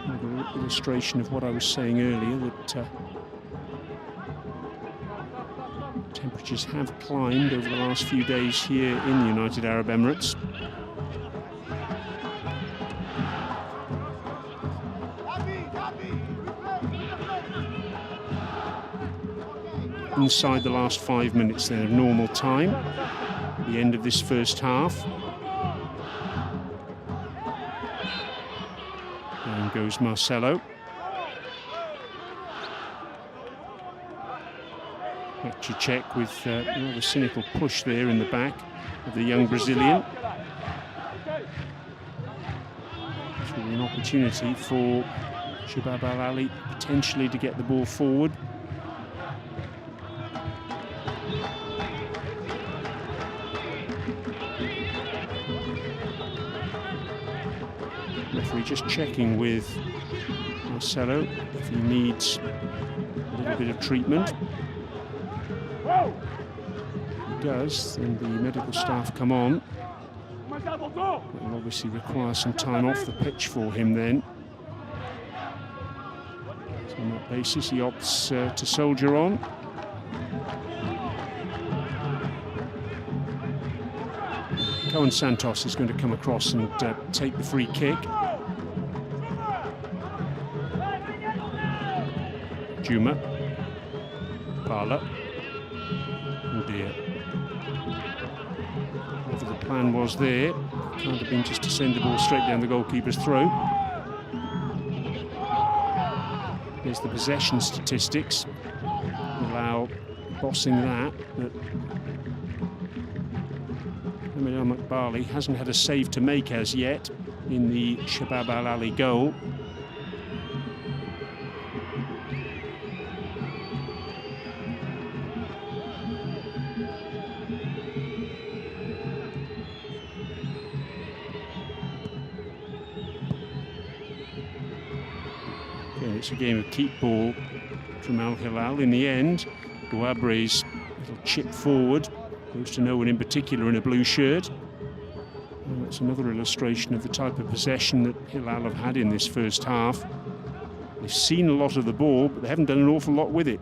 Another illustration of what I was saying earlier, that temperatures have climbed over the last few days here in the United Arab Emirates. inside the last 5 minutes then of normal time, the end of this first half. Down goes Marcelo. Check with another cynical push there in the back of the young Brazilian. It's really an opportunity for Shabab Al Ahli potentially to get the ball forward. Referee just checking with Marcelo if he needs a little bit of treatment. If he does, then the medical staff come on. That will obviously require some time off the pitch for him then. So on that basis, he opts to soldier on. Cohen Santos is going to come across and take the free kick. Juma. Parla. Oh dear. Whatever the plan was there, can't have been just to send the ball straight down the goalkeeper's throat. Here's the possession statistics. Allow bossing that, but Hilal McBarley hasn't had a save to make as yet in the Shabab Al Ahli goal. It's a game of keep ball from Al Hilal. In the end, Bouabre's little chip forward goes to no one in particular in a blue shirt. And that's another illustration of the type of possession that Hilal have had in this first half. They've seen a lot of the ball, but they haven't done an awful lot with it.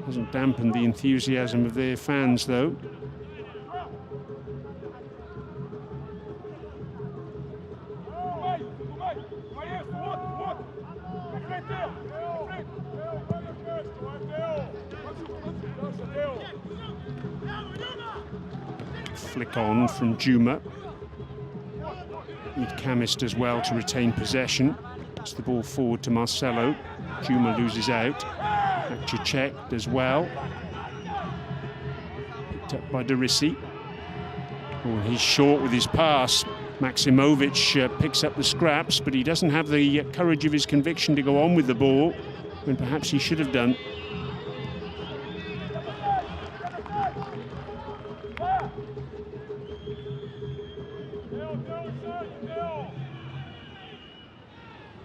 Hasn't dampened the enthusiasm of their fans, though. Flick on from Juma. Need Camis does well to retain possession. Puts the ball forward to Marcelo. Juma loses out. Check does well. Picked up by Derisi. Oh, and he's short with his pass. Maximovic picks up the scraps, but he doesn't have the courage of his conviction to go on with the ball when perhaps he should have done.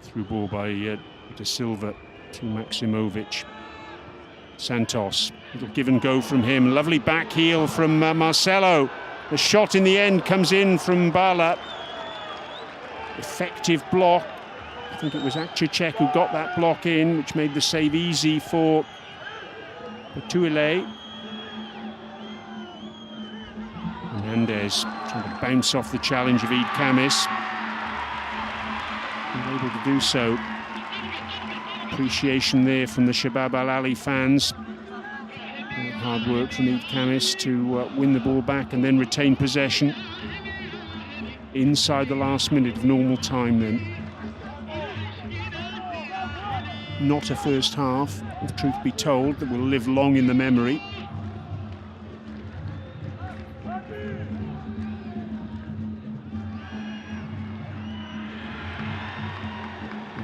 Through ball by De Silva to Maximovic. Santos, little give and go from him. Lovely back heel from Marcelo. The shot in the end comes in from Bala. Effective block. I think it was Akchicek who got that block in, which made the save easy for Beetween. Hernandez trying to bounce off the challenge of Eid Kamis. Able to do so. Appreciation there from the Shabab Al Ahli fans. Hard work from Eid Kamis to win the ball back and then retain possession inside the last minute of normal time then. Not a first half, if truth be told, that will live long in the memory.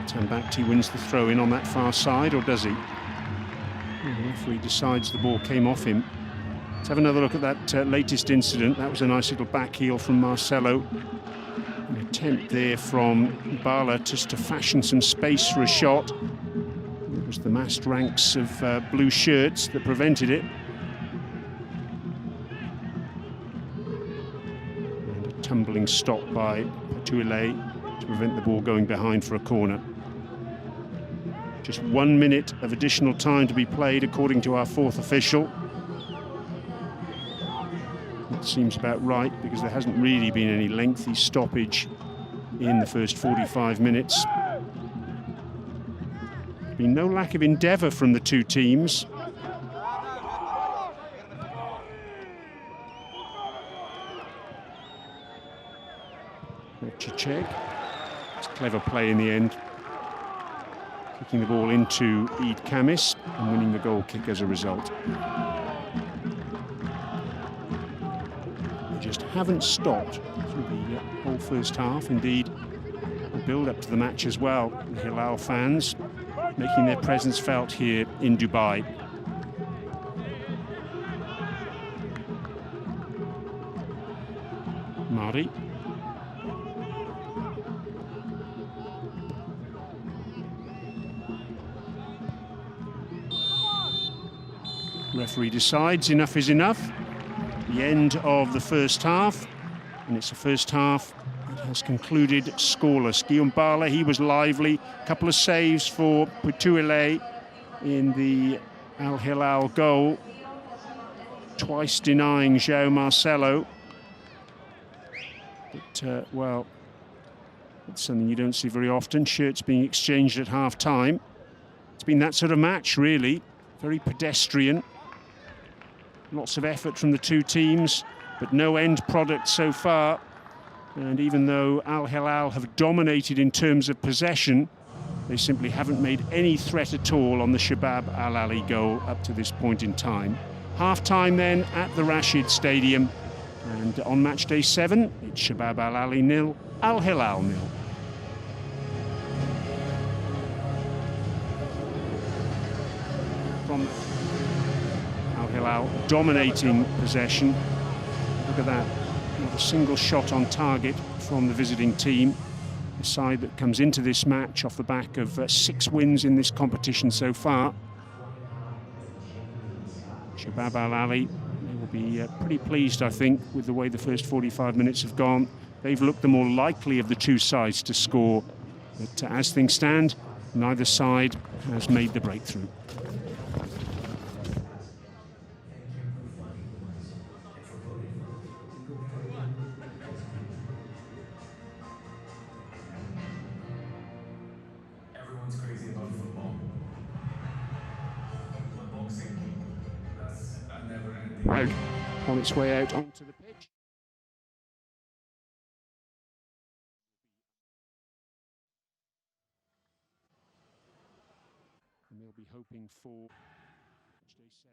Tambakti wins the throw-in on that far side, or does he? The referee decides the ball came off him. Let's have another look at that latest incident. That was a nice little back heel from Marcelo. An attempt there from Bala just to fashion some space for a shot. It was the massed ranks of blue shirts that prevented it. And a tumbling stop by Beetween to prevent the ball going behind for a corner. Just 1 minute of additional time to be played, according to our fourth official. That seems about right, because there hasn't really been any lengthy stoppage in the first 45 minutes. been no lack of endeavour from the two teams. Chichek, it's clever play in the end, kicking the ball into Eid Kamis and winning the goal kick as a result. They just haven't stopped through the whole first half. Indeed, the build-up to the match as well. The Hilal fans making their presence felt here in Dubai. Mari. Referee decides enough is enough. The end of the first half, and it's a first half that has concluded scoreless. Guillaume Bala, he was lively. A couple of saves for beetween in the Al Hilal goal, twice denying João Marcelo. But, well, it's something you don't see very often, shirts being exchanged at half-time. It's been that sort of match, really. Very pedestrian. Lots of effort from the two teams, but no end product so far. And even though Al Hilal have dominated in terms of possession, they simply haven't made any threat at all on the Shabab Al Ahli goal up to this point in time. Half-time then at the Rashid Stadium. And on match day 7, it's Shabab Al Ahli 0, Al Hilal 0. From Al Hilal dominating possession. Look at that, not a single shot on target from the visiting team. A side that comes into this match off the back of 6 wins in this competition so far. Shabab Al Ahli, they will be pretty pleased, I think, with the way the first 45 minutes have gone. They've looked the more likely of the two sides to score. But as things stand, neither side has made the breakthrough. Everyone's crazy about football. But boxing, that's a never-ending. Out on its way out onto the pitch. And they'll be hoping for match day 7.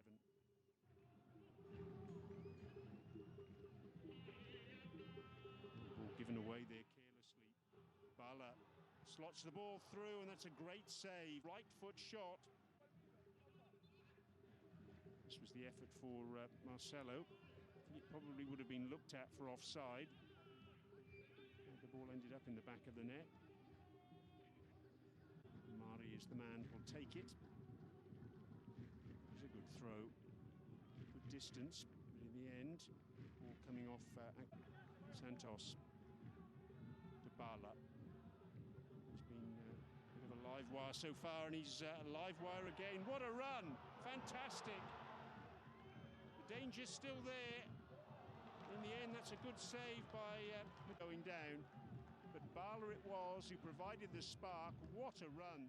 Ball given away there carelessly. Bala slots the ball through, and that's a great save. Right foot shot. This was the effort for Marcelo. It probably would have been looked at for offside. The ball ended up in the back of the net. Mari is the man who'll take it. It was a good throw. Good distance, but in the end, ball coming off Santos to Bala. He's been a bit of a live wire so far, and he's a live wire again. What a run! Fantastic! The danger's still there. In the end, that's a good save by going down. But Bala it was who provided the spark. What a run.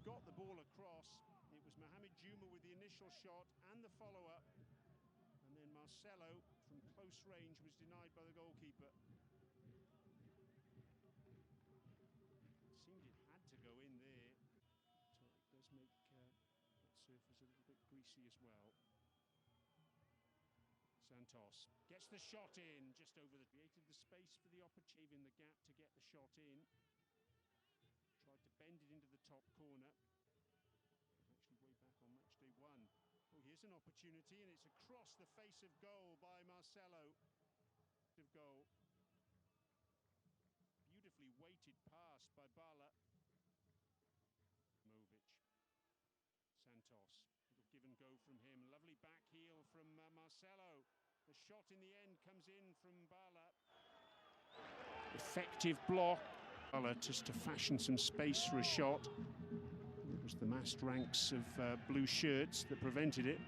Got the ball across. It was Mohamed Juma with the initial shot and the follow-up. And then Marcelo from close range was denied by the goalkeeper. It seemed it had to go in there. So it does make that surface a little bit greasy as well. Santos gets the shot in just over the... Created the space for the opportunity in the gap to get the shot in. Tried to bend it into the top corner. Actually way back on match day 1. Oh, here's an opportunity, and it's across the face of goal by Marcelo. Goal. Beautifully weighted pass by Bala. Santos. Little give and go from him. Lovely back heel from Marcelo. The shot in the end comes in from Bala. Effective block. Bala just to fashion some space for a shot. It was the massed ranks of blue shirts that prevented it.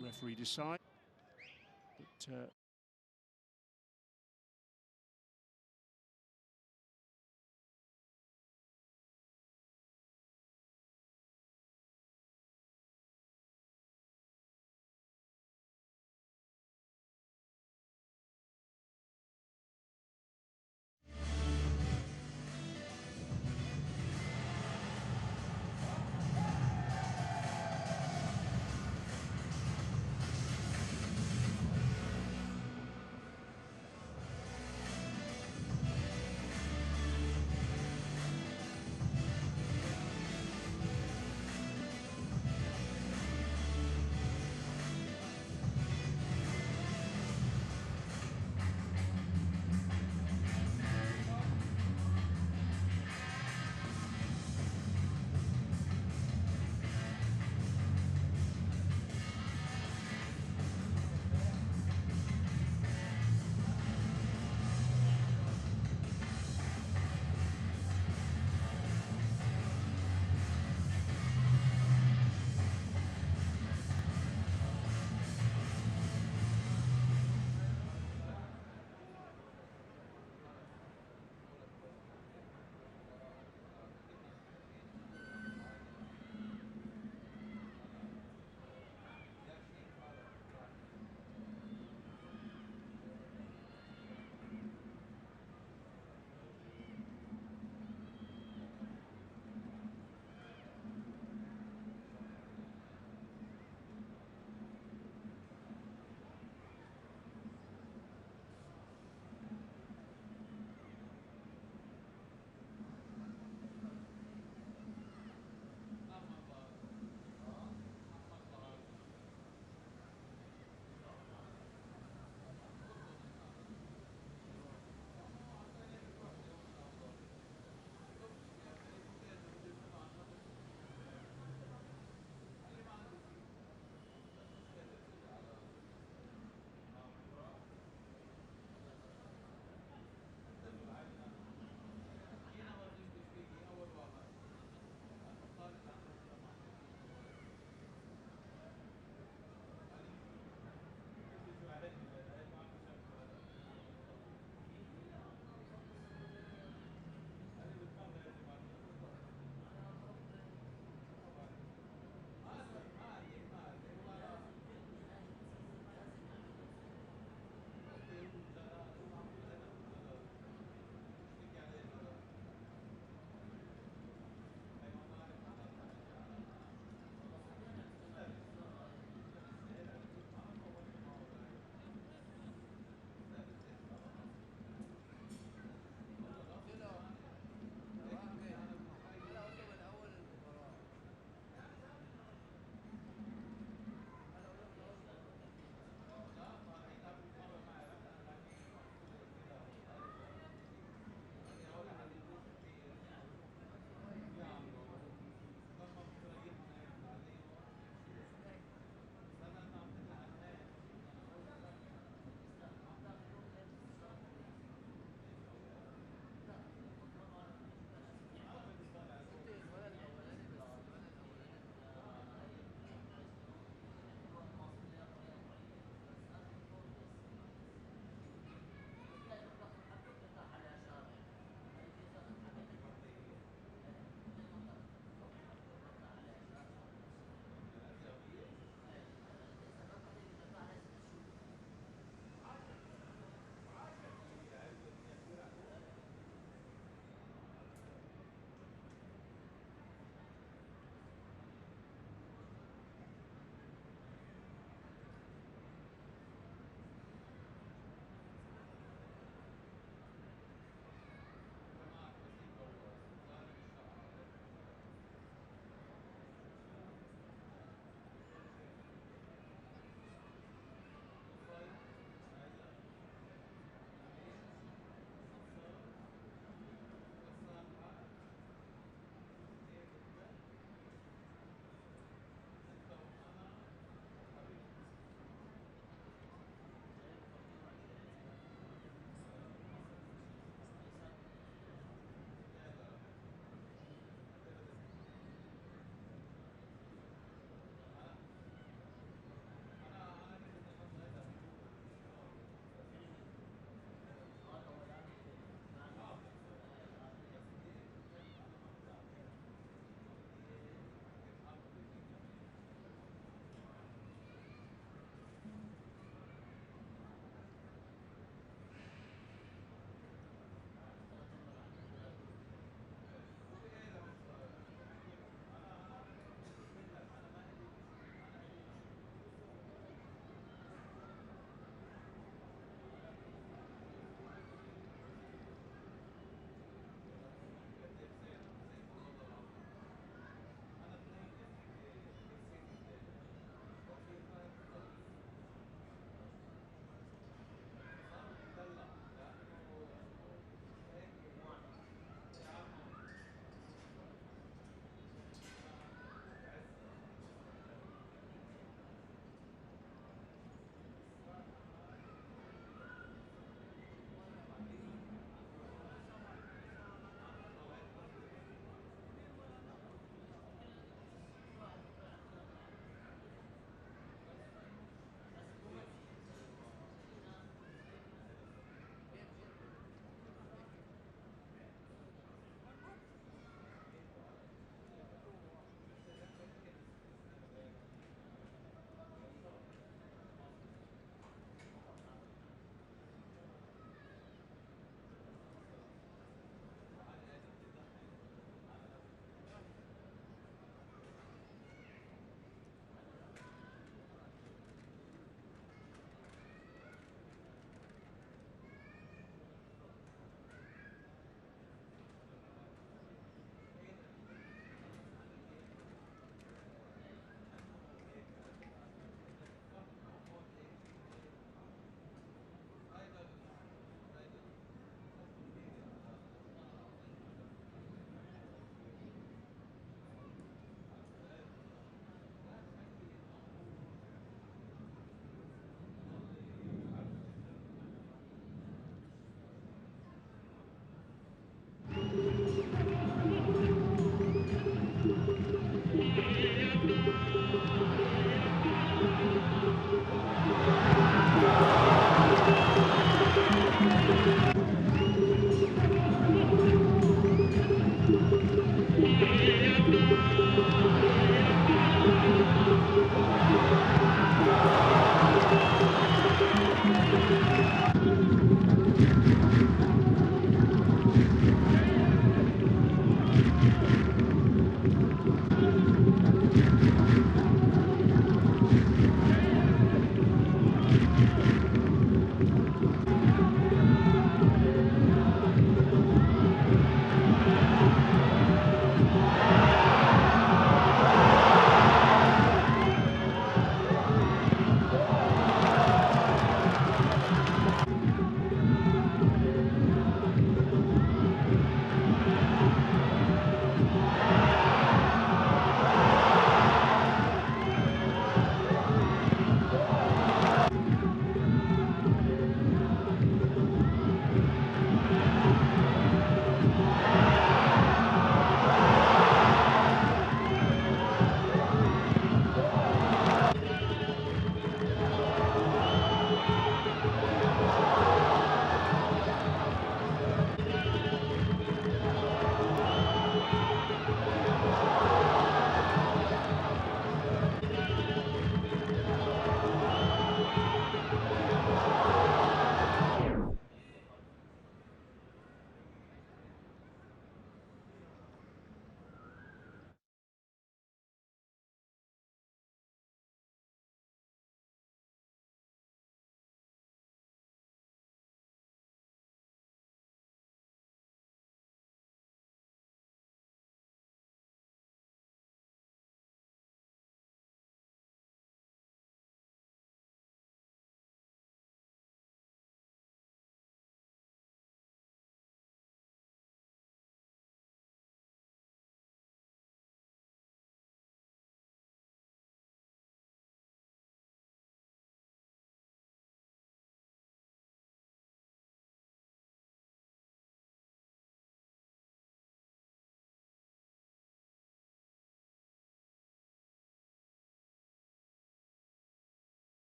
Referee decides. But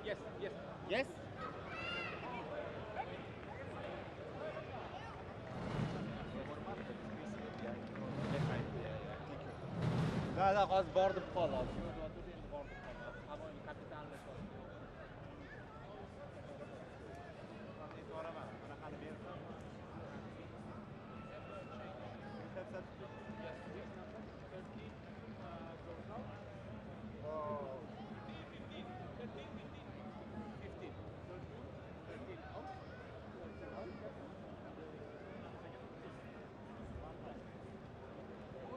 Yes, yes. Yes? لا خلاص برضه بخلاص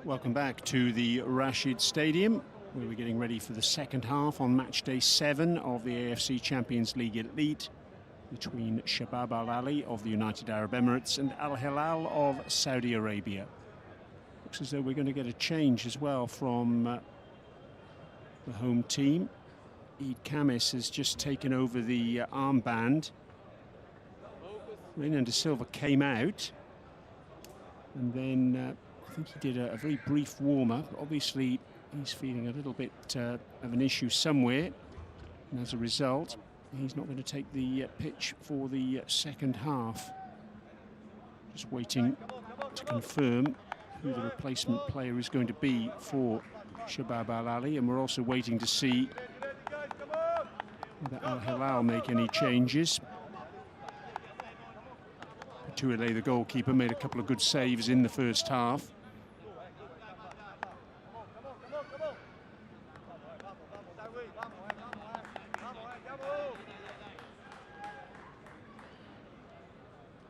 Welcome back to the Rashid Stadium, where we're getting ready for the second half on match day 7 of the AFC Champions League Elite between Shabab Al Ahli of the United Arab Emirates and Al Hilal of Saudi Arabia. Looks as though we're going to get a change as well from the home team. Eid Kamis has just taken over the armband. Renan de Silva came out, and then I think he did a very brief warm-up. Obviously, he's feeling a little bit of an issue somewhere, and as a result, he's not going to take the pitch for the second half. Just waiting to confirm who the replacement player is going to be for Shabab Al Ahli, and we're also waiting to see whether Al Hilal make any changes. Tuile, the goalkeeper, made a couple of good saves in the first half.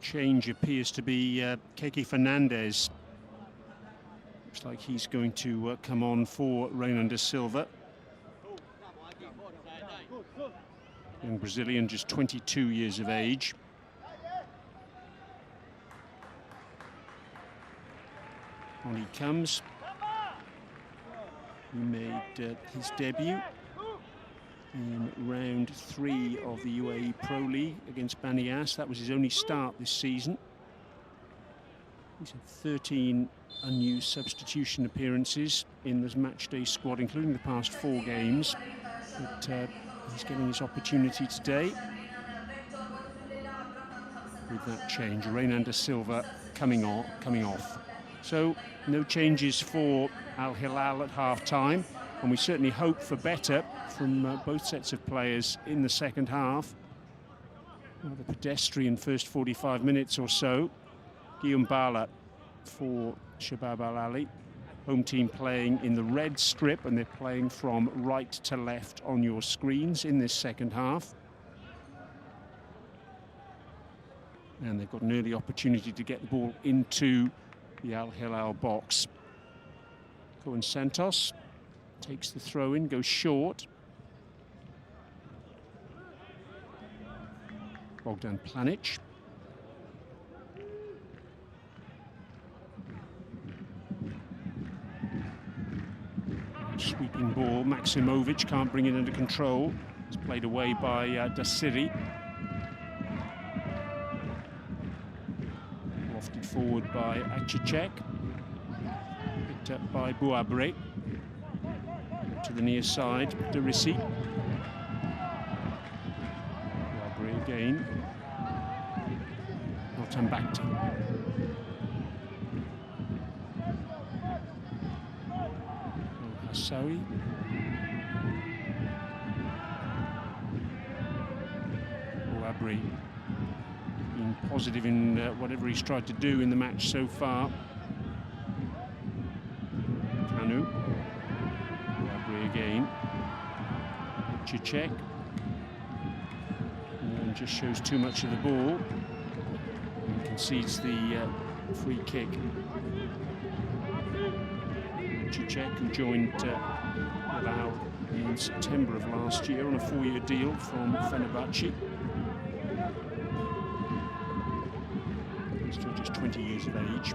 Change appears to be Keke Fernandez. Looks like he's going to come on for Renan de Silva. Young Brazilian, just 22 years of age. On he comes. He made his debut in round 3 of the UAE Pro League against Banias. That was his only start this season. He's had 13 unused substitution appearances in this matchday squad, including the past 4 games. But he's getting his opportunity today with that change. Renan de Silva coming off. So no changes for Al Hilal at half-time, and we certainly hope for better from both sets of players in the second half. Well, the pedestrian first 45 minutes or so. Guillaume Bala for Shabab Al Ahli. Home team playing in the red strip, and they're playing from right to left on your screens in this second half. And they've got an early opportunity to get the ball into the Al Hilal box. Cohen Santos takes the throw in, goes short. Bogdan Planic. Sweeping ball, Maximovic can't bring it under control. It's played away by Dasiri. Lofted forward by Acicek. Picked up by Bouabre. To the near side, Derisi. Bouabre again. Altambakti. Hassawi. Bouabre being positive in whatever he's tried to do in the match so far. Kanu. Bouabre again. Cicek. And just shows too much of the ball. And concedes the free kick. Cicek, who joined Hilal in September of last year on a 4-year deal from Fenerbahce. He's still just 20 years of age.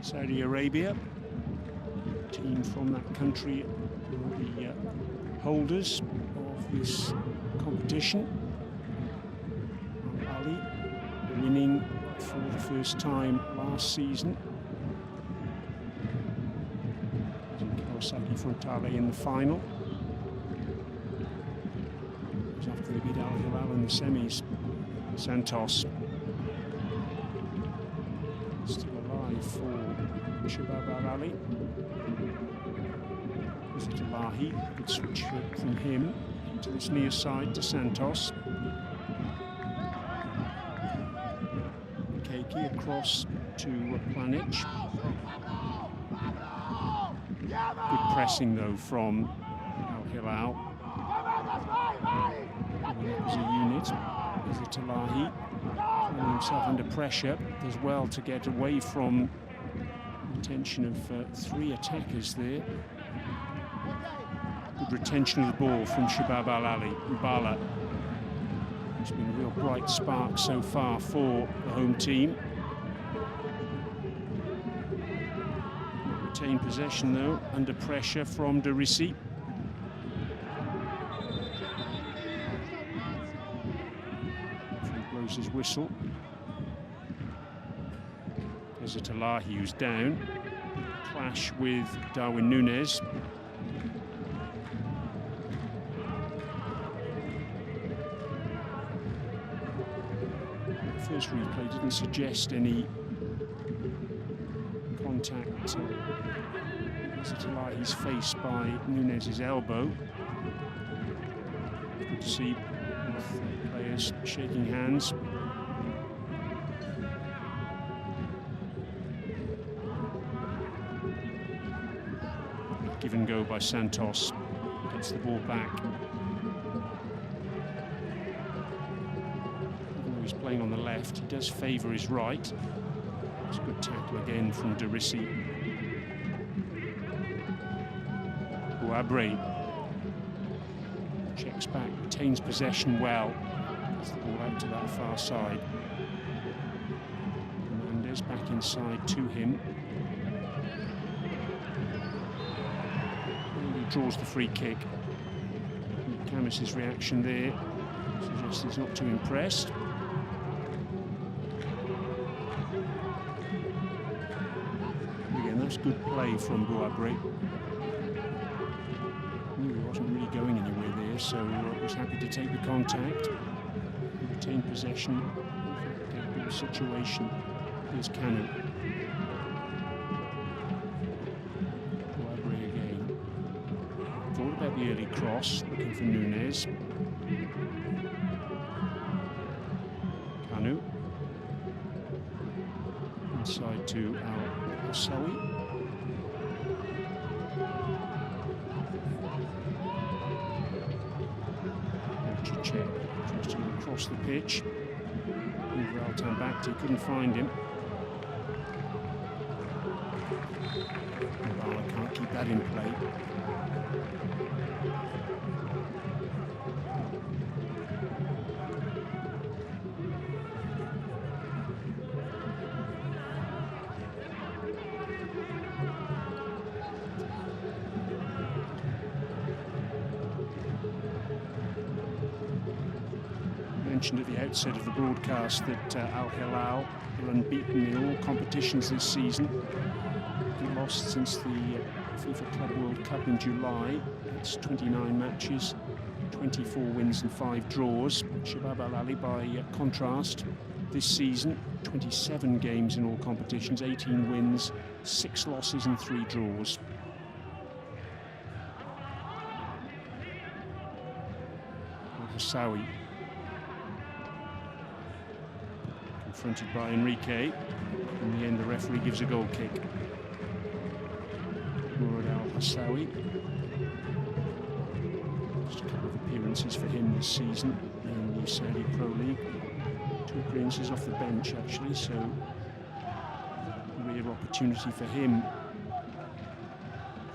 Saudi Arabia, team from that country, will be holders of this competition. Al Ahli winning for the first time last season. Frontale in the final. After they beat Al Hilal in the semis. Santos still alive for Shabab Al Ahli. Is it Al Ahli? Good switch from him to this near side to Santos. Keiki across to Planic. Good pressing though from Al Hilal. As a unit, is it Al Ahli finding himself under pressure, does well to get away from the tension of three attackers there. Good retention of the ball from Shabab Al Ahli. Bala. It's been a real bright spark so far for the home team. Retained possession though, under pressure from Derisi. Blows his whistle. There's it Al Ahli who's down. Clash with Darwin Núñez. The first replay didn't suggest any contact. There's it Al Ahli's face by Núñez's elbow. Good to see both players shaking hands. Give and go by Santos. Gets the ball back. Even though he's playing on the left, he does favour his right. It's a good tackle again from Derisi. Bouabré checks back, retains possession well. Gets the ball out to that far side. Mendes back inside to him. Draws the free kick. Camus's reaction there suggests he's not too impressed. Again, that's good play from Bouabré. Knew he wasn't really going anywhere there, so was happy to take the contact. Retain possession. Get the situation. Here's Kanu. Thought about the early cross, looking for Núñez. Kanu. Inside to Al Hassawi. Check tries to get across the pitch. Altan back to, couldn't find him. Bala can't keep that in play. Mentioned at the outset of the broadcast that Al Hilal are unbeaten in all competitions this season. They lost since the FIFA Club World Cup in July. It's 29 matches, 24 wins and 5 draws. Shabab Al Ahli, by contrast, this season, 27 games in all competitions, 18 wins, 6 losses and 3 draws. Hassawi. Confronted by Enrique. In the end, the referee gives a goal kick. Al Hassawi. Just a couple of appearances for him this season in the Saudi Pro League. 2 appearances off the bench, actually, so a real opportunity for him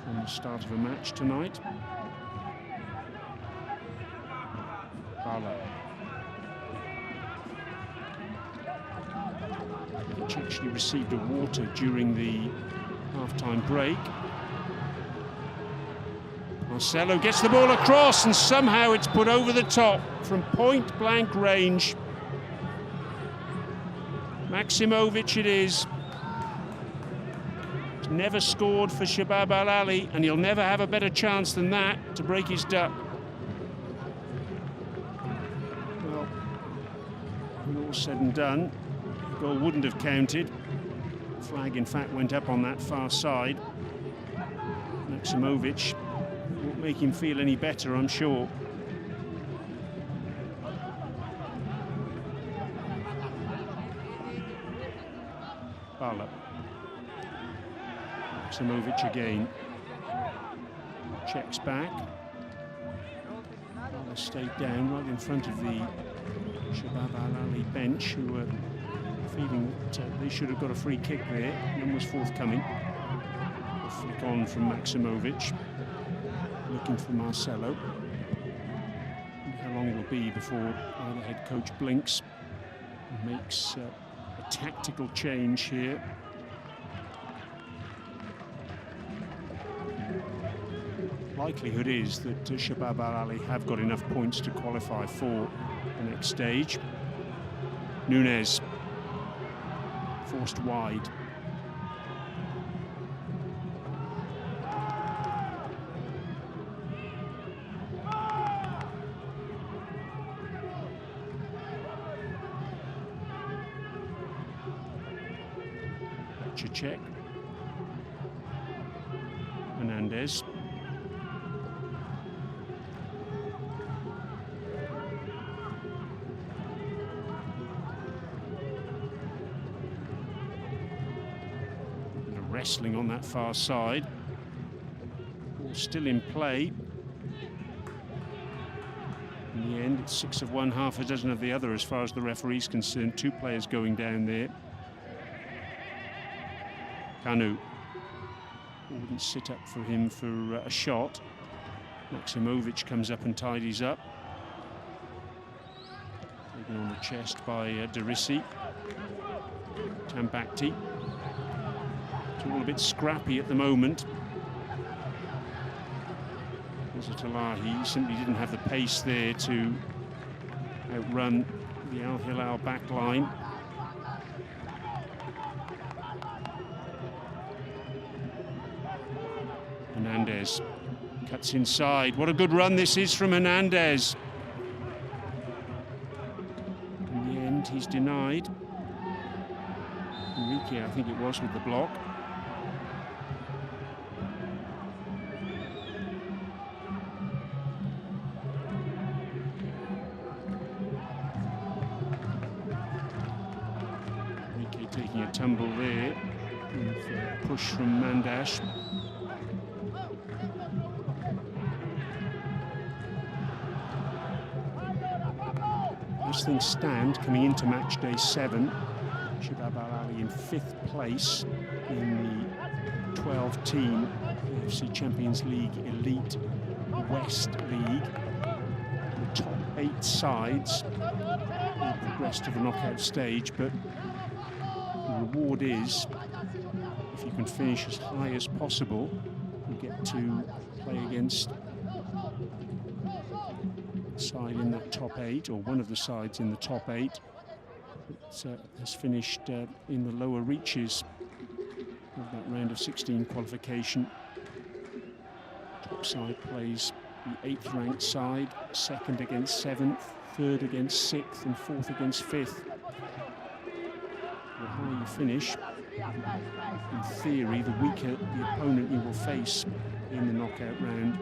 from the start of a match tonight. Bala. Which actually received a water during the half-time break. Marcelo gets the ball across and somehow it's put over the top from point-blank range. Maximovic it is. He's never scored for Shabab Al Ahli, and he'll never have a better chance than that to break his duck. Well, when all said and done, the goal wouldn't have counted. The flag, in fact, went up on that far side. Maximovic won't make him feel any better, I'm sure. Buildup. Maximovic again. Checks back. Buildup stayed down right in front of the Shabab Al Ahli bench, who were feeling that they should have got a free kick there. None was forthcoming. A flick on from Maximovic, looking for Marcelo. And how long it will be before either head coach blinks and makes a tactical change here. Likelihood is that Shabab Al Ahli have got enough points to qualify for the next stage. Nunez forced wide. Check. Hernandez. Wrestling on that far side. Ball still in play. In the end, it's 6 of one, half a dozen of the other as far as the referee's concerned. 2 players going down there. Kanu. Wouldn't sit up for him for a shot. Maximovic comes up and tidies up. Taken on the chest by Derissi. Tambakti. It's all a bit scrappy at the moment. Al Ahli simply didn't have the pace there to outrun the Al Hilal back line. Hernandez cuts inside. What a good run this is from Hernandez. In the end, he's denied. Enrique, I think it was, with the block. Enrique taking a tumble there. With a push from Mandash. As things stand, coming into match day 7, Shabab Al Ahli in 5th place in the 12-team AFC Champions League Elite West League. The top 8 sides will progress to the knockout stage, but the reward is, if you can finish as high as possible, you get to play against side in that top 8, or one of the sides in the top 8 that has finished in the lower reaches of that round of 16 qualification. Top side plays the 8th ranked side, 2nd against 7th, 3rd against 6th, and 4th against 5th. The higher you finish, in theory, the weaker the opponent you will face in the knockout round.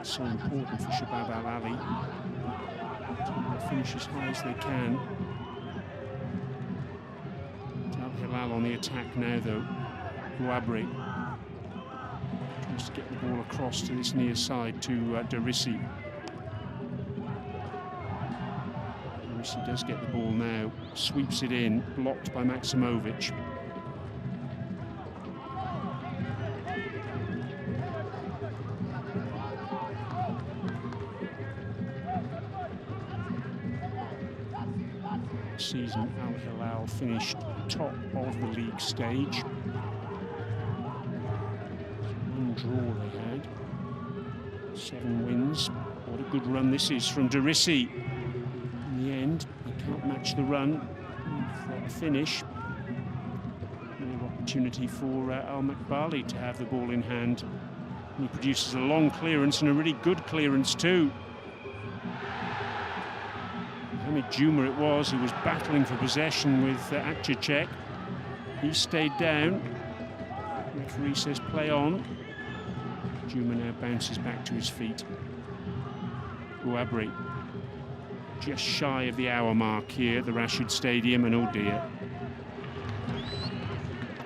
So important for Shabab Al Ahli to finish as high as they can. Al Hilal on the attack now, though. Guabri tries to get the ball across to this near side to Derissi. Derissi does get the ball now, sweeps it in, blocked by Maximovic. Season, Al Hilal finished top of the league stage. One draw they had, 7 wins. What a good run this is from Derissi. In the end, he can't match the run with the finish. Opportunity for Al Makbali to have the ball in hand. He produces a long clearance and a really good clearance too. Hamid Juma it was who was battling for possession with Akçacek. He stayed down. Referee says play on. Juma now bounces back to his feet. Bouabri just shy of the hour mark here at the Rashid Stadium, and oh dear,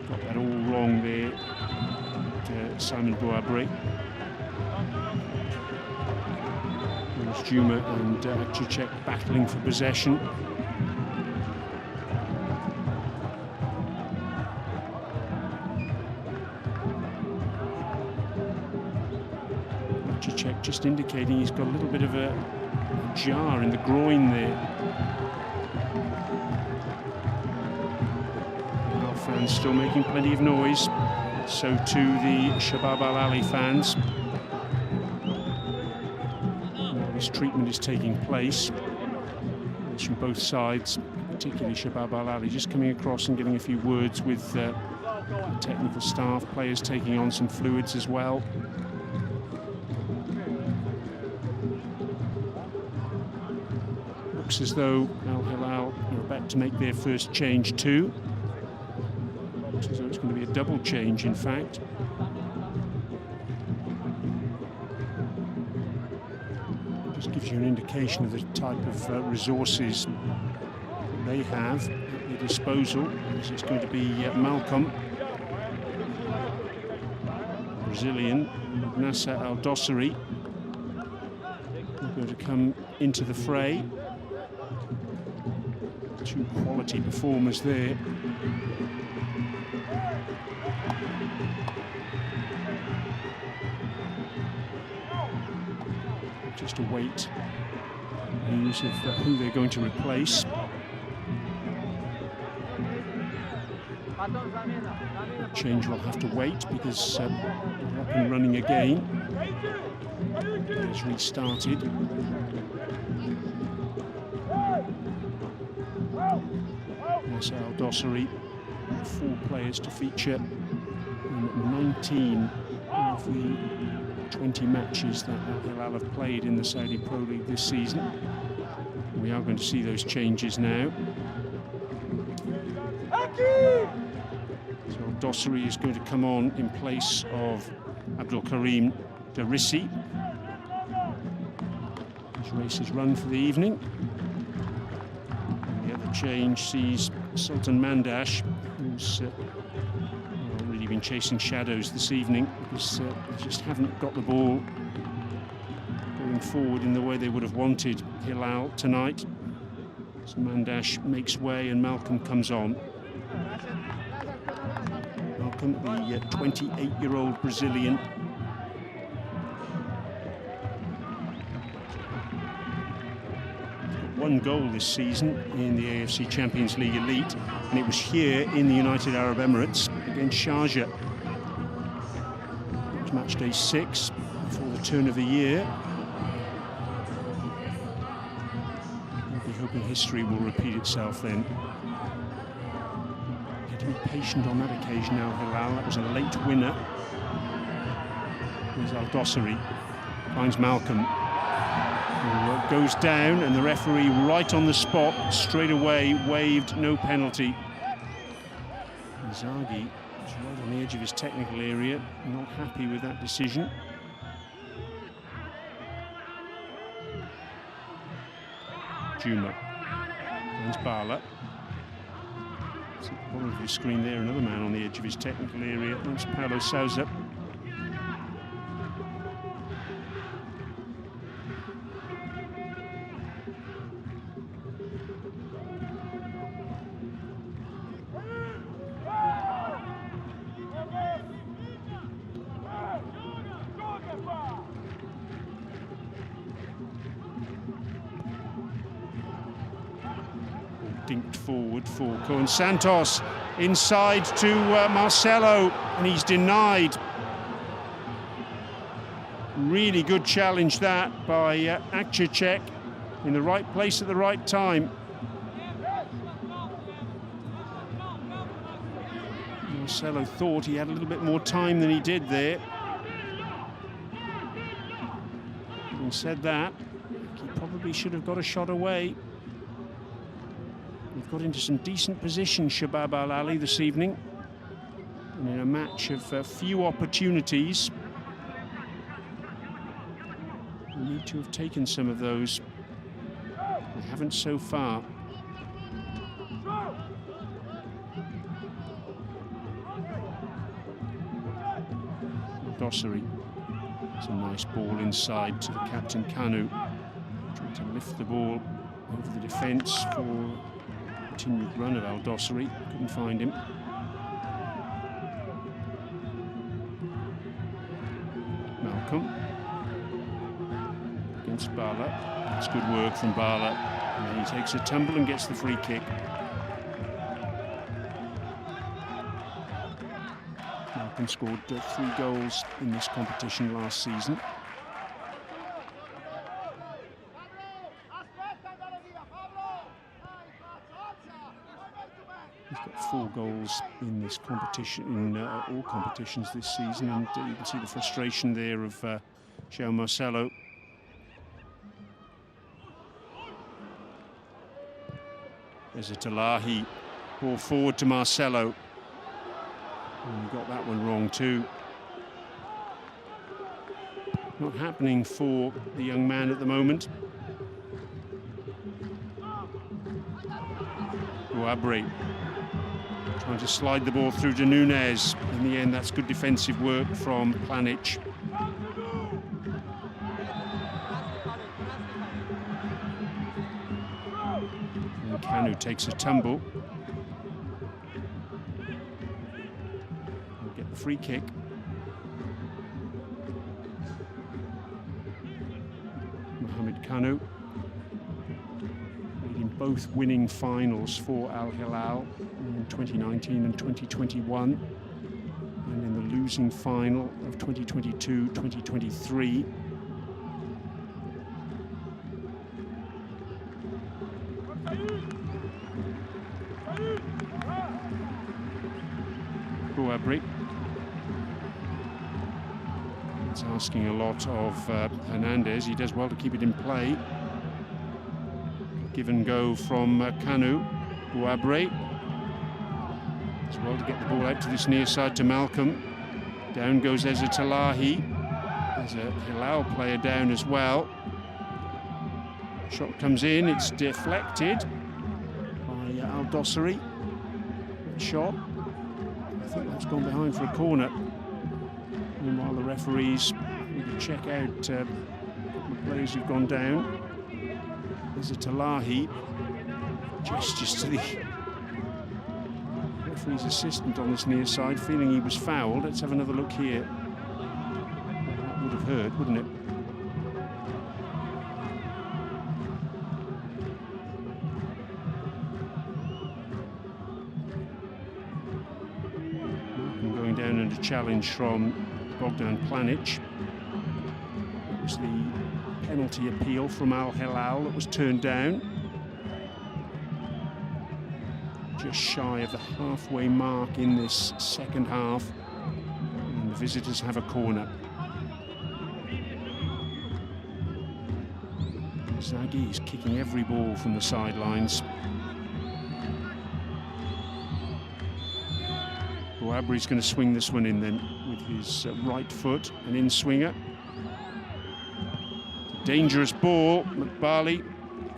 got that all wrong there. Simon Bouabri. There's Juma and Akçacek battling for possession. Akçacek just indicating he's got a little bit of a jar in the groin there. Our fans still making plenty of noise. So too the Shabab Al Ahli fans. Now this treatment is taking place. It's from both sides, particularly Shabab Al Ahli, just coming across and getting a few words with the technical staff, players taking on some fluids as well. Looks as though Al Hilal are about to make their first change too. Looks as though it's going to be a double change, in fact. It just gives you an indication of the type of resources they have at their disposal. It's going to be Malcolm, Brazilian, Nasser Al-Dossari, going to come into the fray. Two quality performers there. Just await news of who they're going to replace. Change will have to wait because they're up and running again. It's restarted. Nasser Al-Dossari, 4 players to feature in 19 of the 20 matches that Al Hilal have played in the Saudi Pro League this season. We are going to see those changes now. So Al-Dossari is going to come on in place of Abdul Karim Darissi. His race is run for the evening. And the other change sees Sultan Mandash, who's really been chasing shadows this evening because they just haven't got the ball going forward in the way they would have wanted Hilal tonight. So Mandash makes way and Malcolm comes on. Malcolm, the 28-year-old Brazilian. One goal this season in the AFC Champions League Elite, and it was here in the United Arab Emirates against Sharjah. It was match day 6 before the turn of the year. We'll be hoping history will repeat itself then. Had to be patient on that occasion now, Hilal. That was a late winner. Here's Al-Dossari, finds Malcolm. Goes down, and the referee right on the spot straight away waved no penalty. Zaghi is right on the edge of his technical area, not happy with that decision. Juma finds Bala. See at the bottom of the screen there, another man on the edge of his technical area. That's Paulo Sousa. Dinked forward for Cohen Santos, inside to Marcelo, and he's denied. Really good challenge that by Akçacek, in the right place at the right time. Marcelo thought he had a little bit more time than he did there. Having said that, he probably should have got a shot away. They've got into some decent position, Shabab Al Ahli, this evening. And in a match of few opportunities, we need to have taken some of those. We haven't so far. Dossery. It's a nice ball inside to the captain, Kanu. Trying to lift the ball over the defence for a continued run of Al Dossery. Couldn't find him. Malcolm against Bala. That's good work from Bala. And then he takes a tumble and gets the free kick. Malcolm scored 3 goals in this competition last season. He's got 4 goals in this competition, in all competitions this season, and you can see the frustration there of João Marcelo. There's a Talahi, ball forward to Marcelo. And he got that one wrong too. Not happening for the young man at the moment. Guabri trying to slide the ball through to Nunez. In the end, that's good defensive work from Planic. And Kanu takes a tumble. He'll get the free kick. Mohamed Kanu, leading both winning finals for Al Hilal in 2019 and 2021, and in the losing final of 2022-2023. Guabri. It's asking a lot of Hernandez. He does well to keep it in play. Give and go from Kanu. Guabri. It's well to get the ball out to this near side to Malcolm. Down goes Eza Talahi. There's a Hilal player down as well. Shot comes in, it's deflected by Al Dossery. Shot. I think that's gone behind for a corner. Meanwhile, the referees need to check out the players who've gone down. There's a Talahi. Gestures to the referee's assistant on this near side, feeling he was fouled. Let's have another look here. That would have hurt, wouldn't it? Going down under challenge from Bogdan Planic. It was the penalty appeal from Al Hilal that was turned down. Just shy of the halfway mark in this second half, and the visitors have a corner. Zaghi is kicking every ball from the sidelines. Guabri's going to swing this one in then with his right foot, an in-swinger. Dangerous ball. McBarley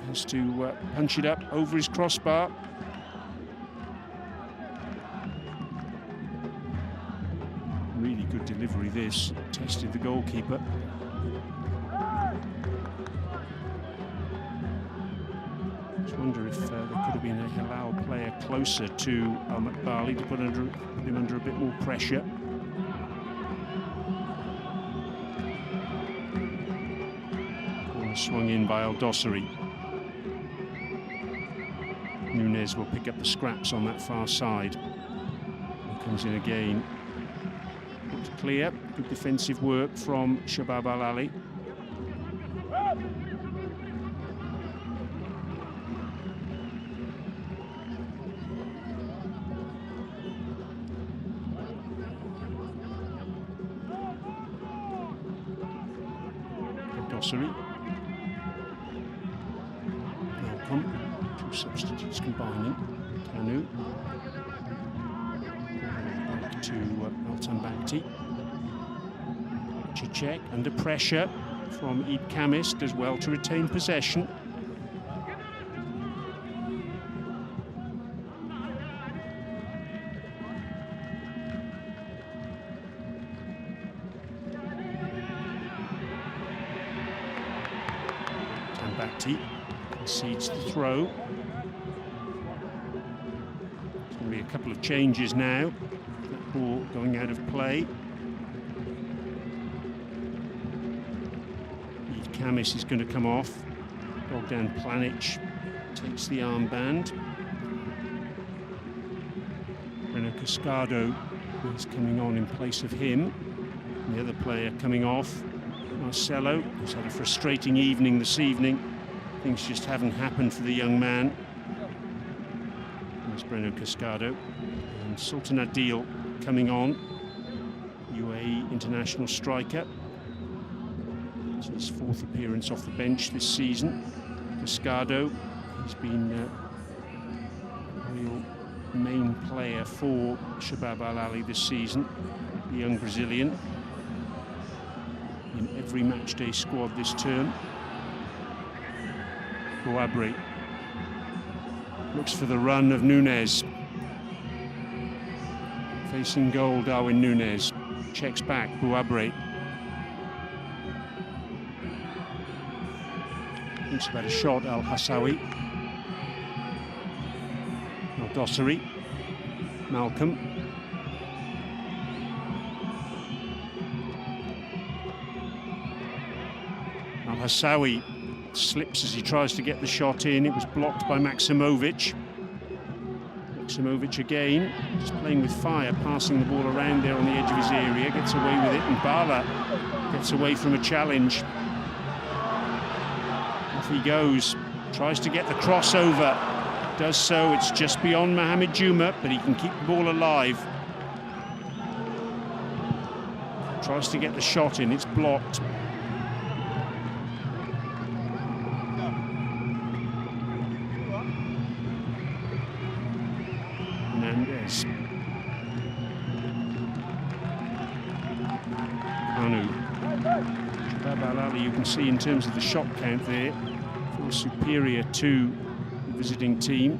has to punch it up over his crossbar. Really good delivery this. Tested the goalkeeper. Just wonder if there could have been a Hilal player closer to McBarley to put him under a bit more pressure. Corner swung in by Al Dossery. Nunez will pick up the scraps on that far side. He comes in again. Looked clear. Good defensive work from Shabab Al Ahli. Al-Dosari. Malcolm, 2 substitutes combining. Kanu. Back to Altan Bakhti. Cicek under pressure from Eid Kamis, does well to retain possession. Bakhti concedes the throw. There's going to be a couple of changes now. That ball going out of play. Kamis is going to come off. Bogdan Planic takes the armband. Breno Cascado is coming on in place of him. And the other player coming off, Marcelo, who's had a frustrating evening this evening. Things just haven't happened for the young man. There's Breno Cascado. And Sultan Adil coming on, UAE international striker. It's his 4th appearance off the bench this season. Cascado, he's been a real main player for Shabab Al Ahli this season. The young Brazilian in every matchday squad this term. Bouabri looks for the run of Nunes. Facing goal, Darwin Nunes checks back. Bouabri thinks about a shot. Al-Hassawi, Al-Dosari, Malcolm. Al-Hassawi slips as he tries to get the shot in. It was blocked by Maximovic. Maximovic again, just playing with fire, passing the ball around there on the edge of his area, gets away with it, and Bala gets away from a challenge. Off he goes, tries to get the crossover, does so, it's just beyond Mohamed Juma, but he can keep the ball alive. Tries to get the shot in, it's blocked. Hernandez. Kanu. Shabab Al Ahli, you can see in terms of the shot count there, feels superior to the visiting team.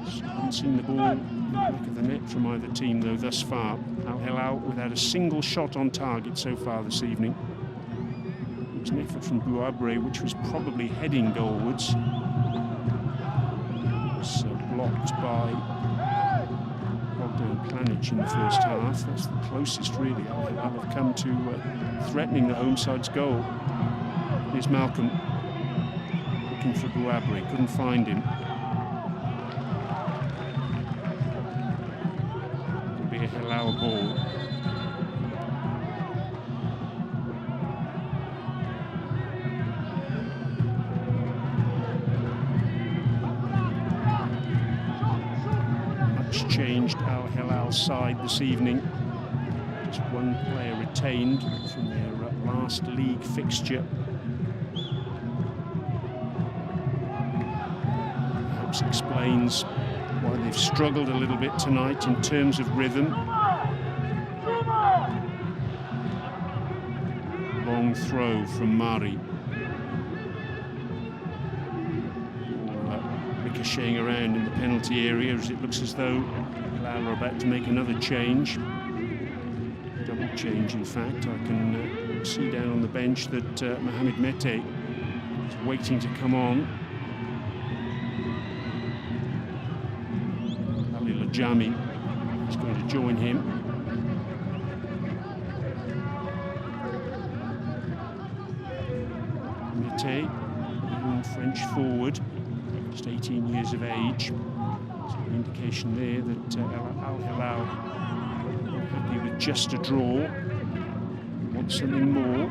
So I haven't seen the ball in the back of the net from either team though thus far. Al Hilal without a single shot on target so far this evening. It was an effort from Bouabri, which was probably heading goalwards. It was blocked by Bogdan Planic in the first half. That's the closest really Al Hilal have come to threatening the home side's goal. Here's Malcolm looking for Bouabri, couldn't find him. It'll be a Hilal ball. Changed Al Hilal's side this evening. Just one player retained from their last league fixture. Perhaps explains why they've struggled a little bit tonight in terms of rhythm. Long throw from Mari. Ricocheting around in the penalty area as it looks as though Hilal are about to make another change. Double change, in fact. I can see down on the bench that Mohamed Mete is waiting to come on. Ali Lajami is going to join him. Mete, young French forward. Just 18 years of age. So an indication there that Al Hilal are happy with just a draw. Want something more.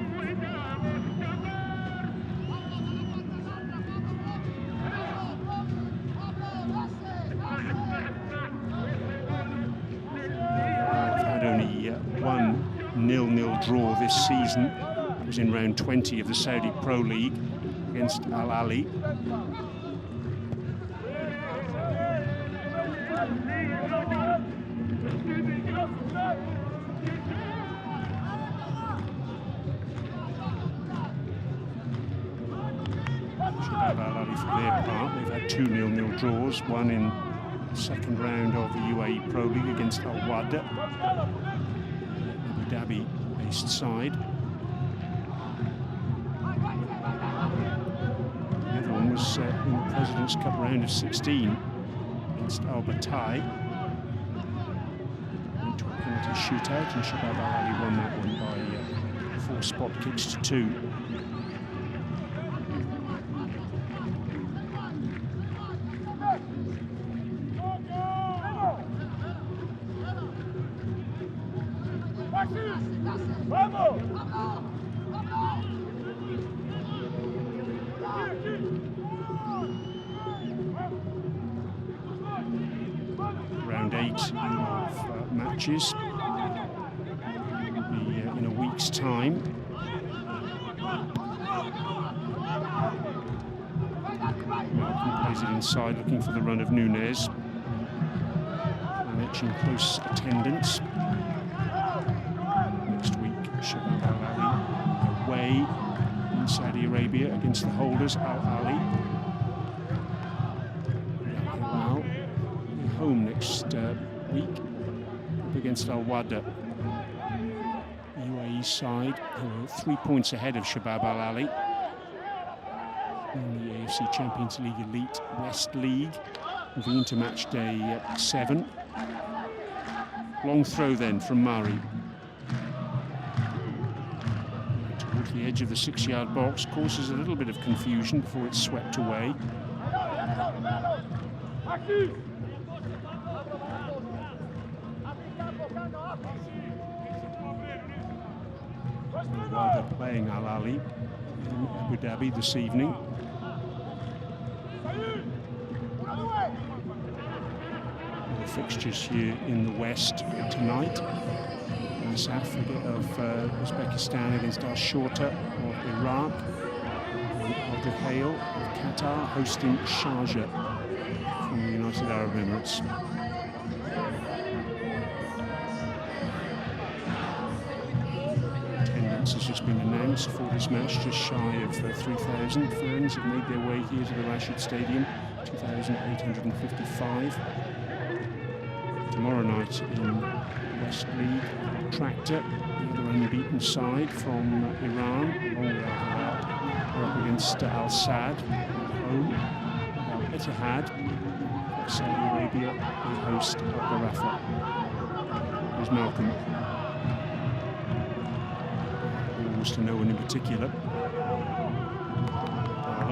Al Hilal have had only one 0-0 draw this season. It was in round 20 of the Saudi Pro League against Al Ahli. Shabab Al Ahli, for their part, they've had 2 0-0 draws, one in the second round of the UAE Pro League against Al Wada, Abu Dhabi-based side. The other one was in the President's Cup round of 16 against Al Batai. Went to a penalty shootout, and Shabab Al Ahli won that one by 4 spot kicks to 2. Round 8 of matches will be in a week's time. Malcolm plays it inside, looking for the run of Nunez. Managing close attendance. Next week, Shabab Al Ahli away in Saudi Arabia against the holders, Al Ahli. Hilal home next week up against Al Wada. UAE side who are 3 points ahead of Shabab Al Ahli in the AFC Champions League Elite West League, moving into match day 7. Long throw then from Mari. Towards the edge of the 6-yard box, causes a little bit of confusion before it's swept away. While they're playing Al Ahli in Abu Dhabi this evening. The fixtures here in the West tonight. Asaf of Uzbekistan against Al Shorta of Iraq. And Al Duhail of Qatar hosting Sharjah from the United Arab Emirates. Attendance has just been announced for this match. Just shy of 3,000 fans have made their way here to the Rashid Stadium. 2,855. Tomorrow night in West League, Tractor, the other unbeaten side from Iran, along with Al Hilal, are up against Al Sadd home. Al Ittihad, Saudi Arabia, will host Al Garafa. There's Malcolm. Balls to no one in particular.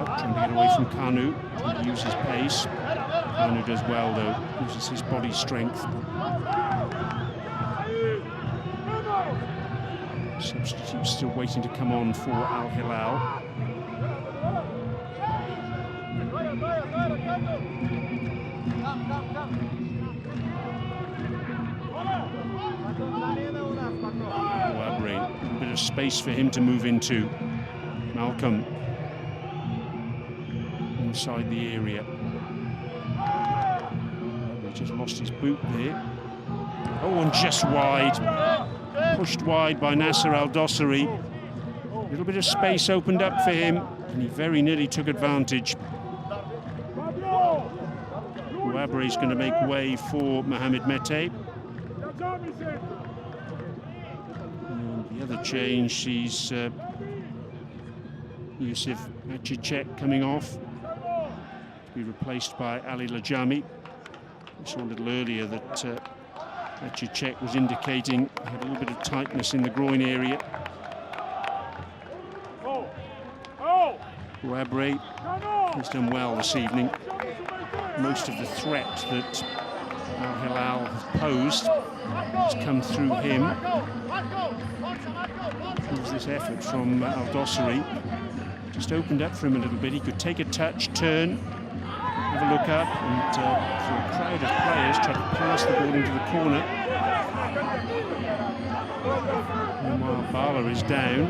Trying to get away from Kanu, trying to use his pace. Kanu does well though, uses his body strength. Substitute still waiting to come on for Al Hilal. A bit of space for him to move into. Malcolm inside the area. He just lost his boot there. Oh, and just wide. Pushed wide by Nasser Al-Dossari. A little bit of space opened up for him, and he very nearly took advantage. Ouabre is going to make way for Mohamed Mete. And the other change sees Yusuf Machicek coming off to be replaced by Ali Lajami. We saw a little earlier that Machicek was indicating he had a little bit of tightness in the groin area. Ouabre has done well this evening. Most of the threat that Al Hilal have posed has come through him. There's this effort from Al-Dossari. Just opened up for him a little bit. He could take a touch, turn, have a look up, and through a crowd of players try to pass the ball into the corner. Meanwhile, Bala is down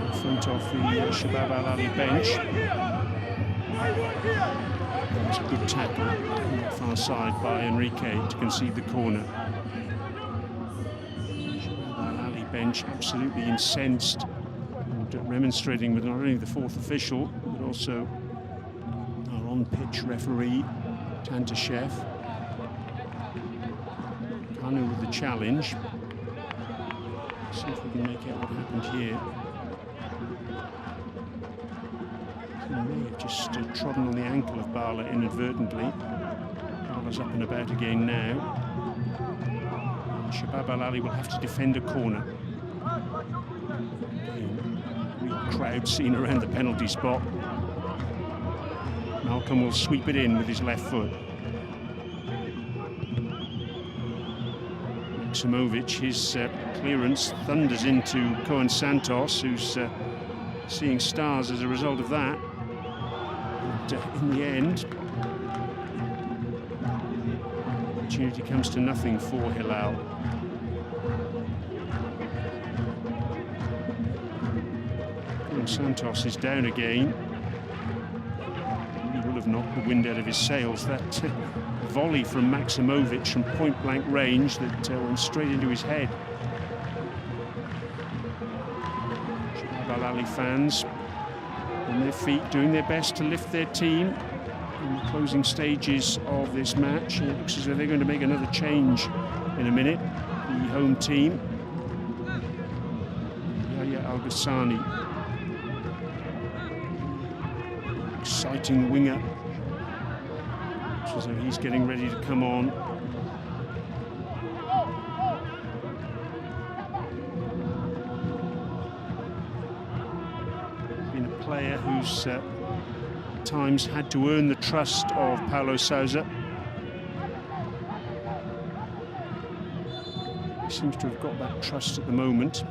in front of the Shabab Al Ahli bench. It's a good tackle on the far side by Enrique to concede the corner. Shabab Al Ahli bench absolutely incensed and remonstrating with not only the fourth official but also our on-pitch referee Tantashev. Kanu with the challenge. See if we can make out what happened here. He may have just trodden on the ankle of Bala inadvertently. Bala's up and about again now. Shabab Al Ahli will have to defend a corner. Real crowd seen around the penalty spot. Malcolm will sweep it in with his left foot. Maximovic, his clearance thunders into Cohen Santos, who's seeing stars as a result of that. And in the end, opportunity comes to nothing for Hilal. Cohen Santos is down again. He will have knocked the wind out of his sails. That volley from Maximovic from point-blank range that went straight into his head. Shabab Al Ahli fans on their feet, doing their best to lift their team in the closing stages of this match. It looks as though they're going to make another change in a minute. The home team. Yahya Al-Ghassani. Exciting winger. So he's getting ready to come on. Been a player who's at times had to earn the trust of Paulo Sousa. He seems to have got that trust at the moment.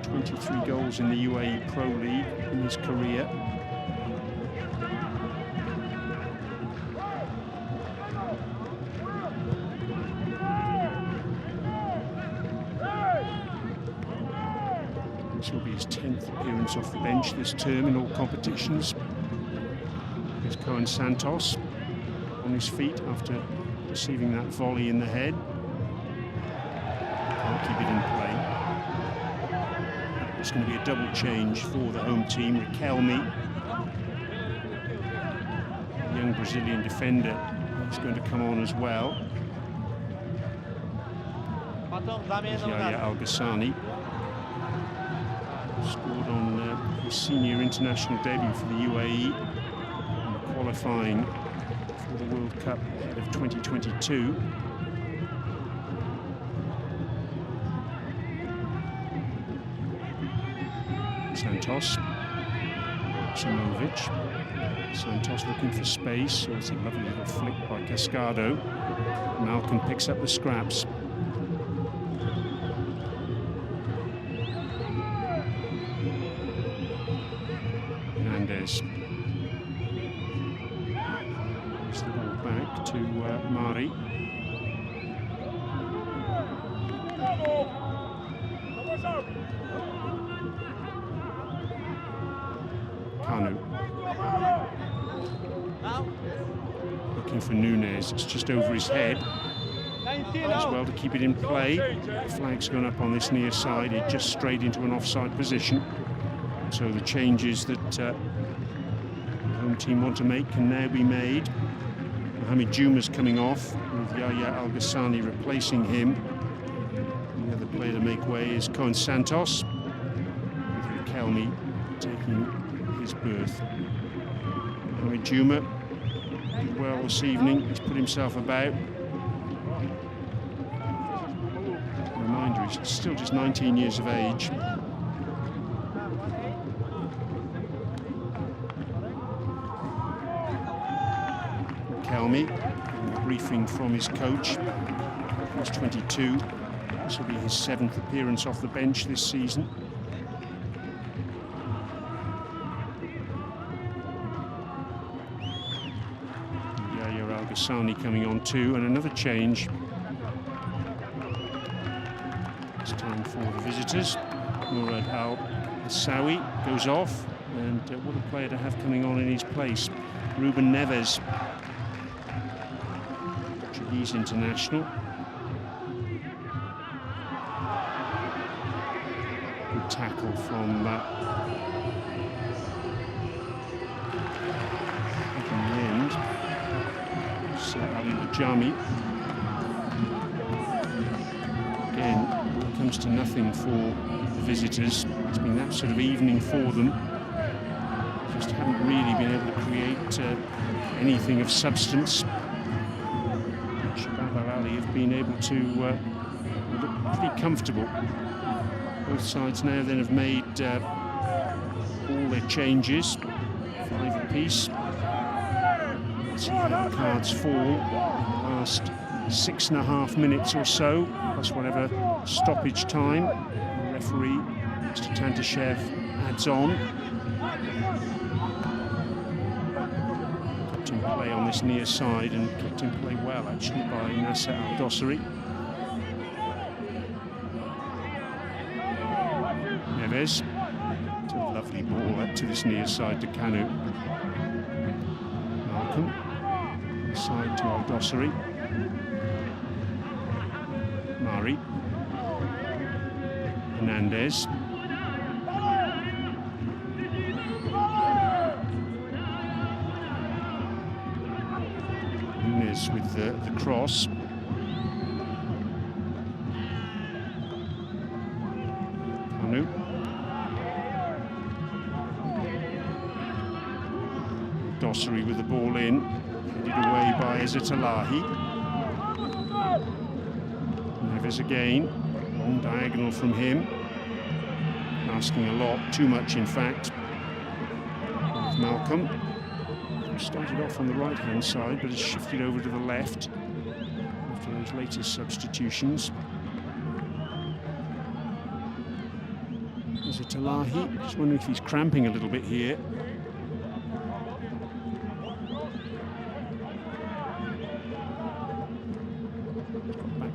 23 goals in the UAE Pro League in his career. This will be his 10th appearance off the bench this term in all competitions. Here's Cohen Santos on his feet after receiving that volley in the head. Can't keep it in play. It's going to be a double change for the home team. Riquelme, young Brazilian defender, is going to come on as well. Yahya Al-Ghassani scored on his senior international debut for the UAE and qualifying for the World Cup ahead of 2022. Santos, Maximovic. Santos looking for space. So it's a lovely little flick by Cascado. Malcolm picks up the scraps. Hernandez. Gives the ball back to Mari. Kanu. Looking for Nunez. It's just over his head. As well to keep it in play. The flag's gone up on this near side. It just straight into an offside position. So the changes that the home team want to make can now be made. Mohamed Juma's coming off with Yahya Al-Ghassani replacing him. The other player to make way is Cohen Santos, with Riquelme taking his berth. Mohamed Juma did well this evening. He's put himself about. Reminder, he's still just 19 years of age. Riquelme, a briefing from his coach. He's 22. This will be his 7th appearance off the bench this season. Yahya Al-Ghassani coming on too, and another change. visitors. Murad Al Sawi goes off, and what a player to have coming on in his place. Ruben Neves, Portuguese international. Good tackle from in the end. Ali Lajami. Again, it comes to nothing for the visitors. It's been that sort of evening for them. Just haven't really been able to create anything of substance. Shabab Al Ahli have been able to look pretty comfortable. Both sides now then have made all their changes, 5 apiece. Let's see how the cards fall in the last 6.5 minutes or so, plus whatever stoppage time the referee, Mr. Tantashev, adds on. Kept in play on this near side, and kept in play well actually by Nasser Al-Dossari. Neves, it's a lovely ball up to this near side to Kanu. Malcolm, side to Al-Dossari. Mari, Hernandez. Nunes with the cross. Kanu. Dossari with the ball in, headed away by Izzat Alahi. Neves again, long diagonal from him, asking a lot, too much in fact. Malcolm started off on the right hand side but has shifted over to the left after those latest substitutions. Izzat Alahi, just wondering if he's cramping a little bit here.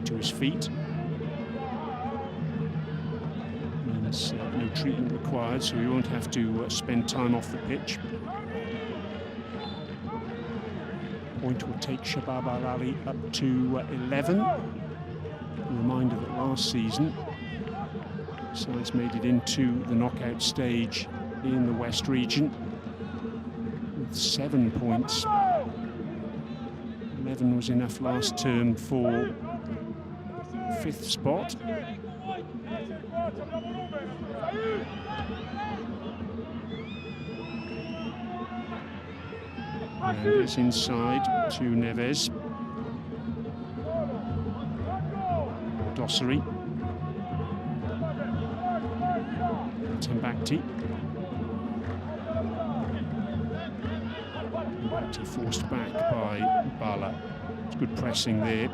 To his feet. And there's no treatment required, so he won't have to spend time off the pitch. Point will take Shabab Al Ahli up to 11. A reminder that last season, sides made it into the knockout stage in the West region with 7 points. 11 was enough last term for 5th spot. Hernandez inside to Neves. Dossari. Tembakti. Tembakti forced back by Bala. It's good pressing there.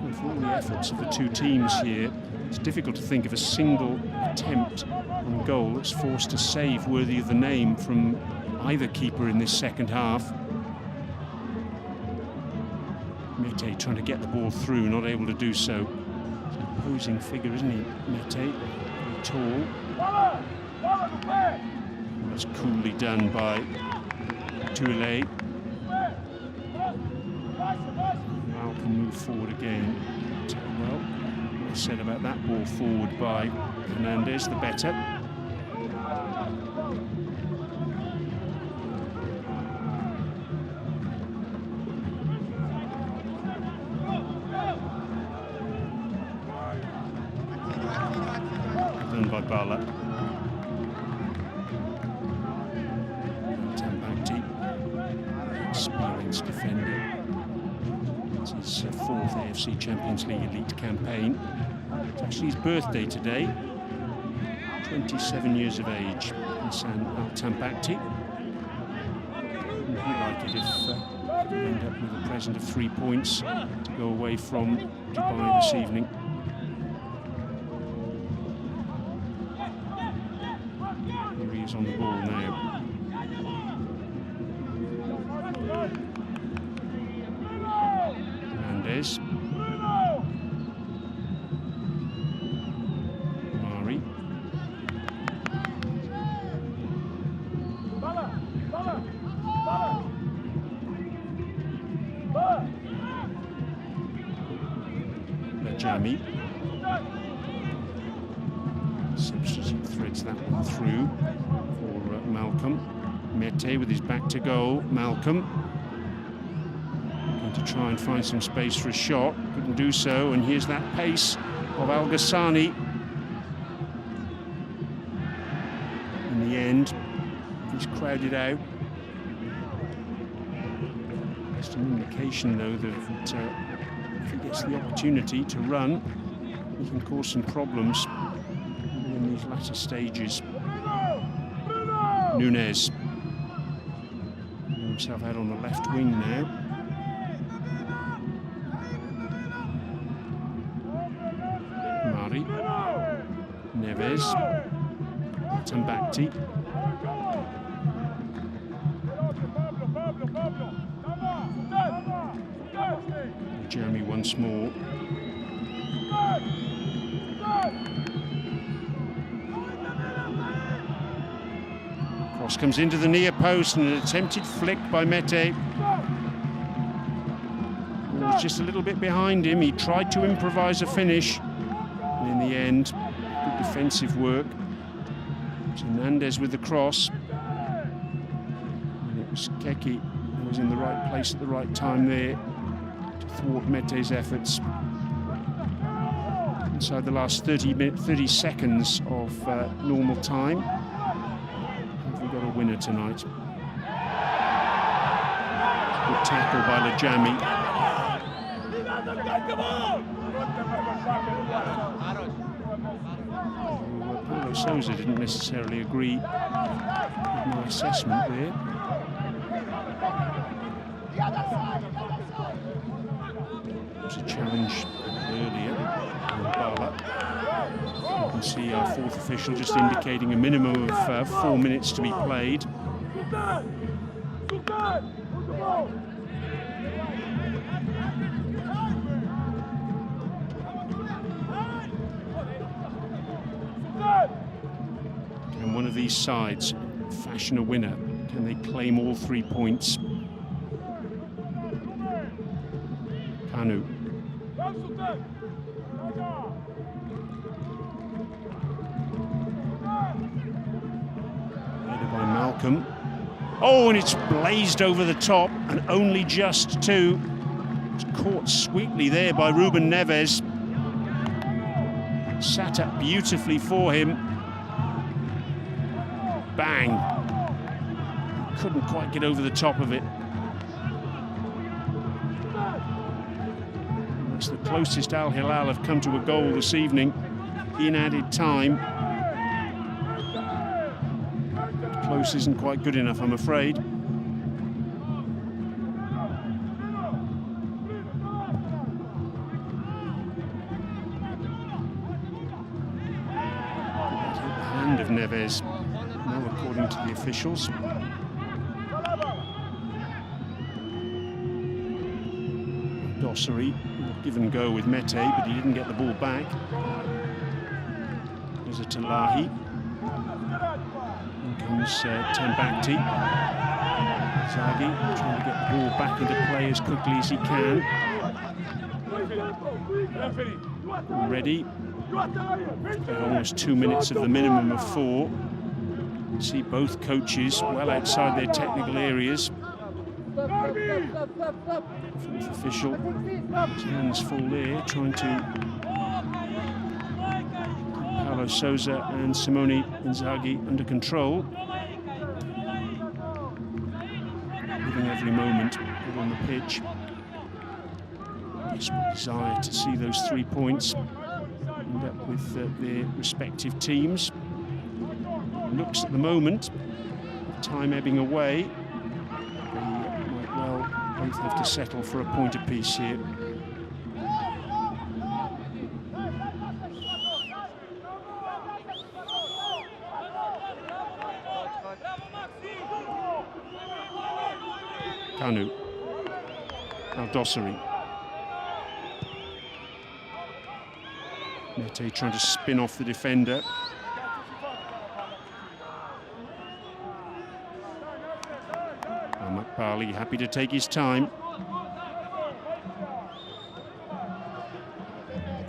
With all the efforts of the two teams here, it's difficult to think of a single attempt on goal that's forced a save worthy of the name from either keeper in this second half. Mete trying to get the ball through, not able to do so. He's an imposing figure, isn't he, Mete? Very tall. That's coolly done by Hilal. Malcolm move forward again. Well, what's said about that ball forward by Hernandez, the better. Done by Bala. Tembakti, experienced defender. It's his 4th AFC Champions League Elite campaign. It's actually his birthday today. 27 years of age. Hassan Al Tembakti. He'd like it if he end up with a present of 3 points to go away from Dubai this evening. Here he is on the ball now. Jamie. Substitute threads that one through for Malcolm. Mete with his back to goal. Malcolm going to try and find some space for a shot. Couldn't do so, and here's that pace of Al Ghassani. In the end, he's crowded out. Just an indication, though, that if he gets the opportunity to run, he can cause some problems in these latter stages. Nunes himself out on the left wing now. Mari, Neves, Tambakti. Jeremy once more. Cross comes into the near post and an attempted flick by Mete. It was just a little bit behind him. He tried to improvise a finish. And in the end, good defensive work. Hernandez with the cross. And it was Keki who was in the right place at the right time there to thwart Mete's efforts. Inside the last 30 seconds of normal time. Have we got a winner tonight? Good tackle by Lajami. Paulo Sousa didn't necessarily agree with my assessment there. There was a challenge earlier on Bala. You can see our fourth official just indicating a minimum of 4 minutes to be played. Can one of these sides fashion a winner? Can they claim all 3 points? Kanu. Headed by Malcolm. Oh, and it's blazed over the top, and only just two. It's caught sweetly there by Ruben Neves. Sat up beautifully for him. Bang. Couldn't quite get over the top of it. That's the closest Al Hilal have come to a goal this evening in added time. Close isn't quite good enough, I'm afraid. Of Neves, now according to the officials. Dossary, give and go with Mete, but he didn't get the ball back. There's a Talahi. In comes Tambakti. Zaghi trying to get the ball back into play as quickly as he can. Ready. Almost 2 minutes of the minimum of 4. You see both coaches well outside their technical areas. Fourth official, his hands full there, trying to Paulo Sousa and Simone Inzaghi under control. Living every moment on the pitch. Desperate desire to see those 3 points. End up with their respective teams. Looks at the moment, time ebbing away. They might well both have to settle for a point apiece here. Kanu. Now Dossary. Mete trying to spin off the defender. Makpali happy to take his time.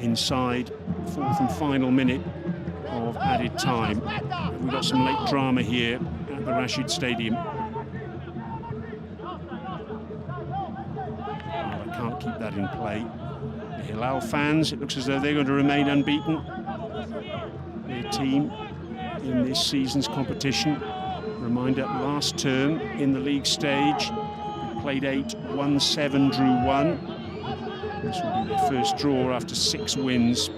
inside fourth and final minute of added time. We've got some late drama here at the Rashid Stadium. I can't keep that in play. The Hilal fans, it looks as though they're going to remain unbeaten. Their team in this season's competition. Reminder, last term in the league stage, we played 8, won 7, drew 1. This will be their first draw after 6 wins.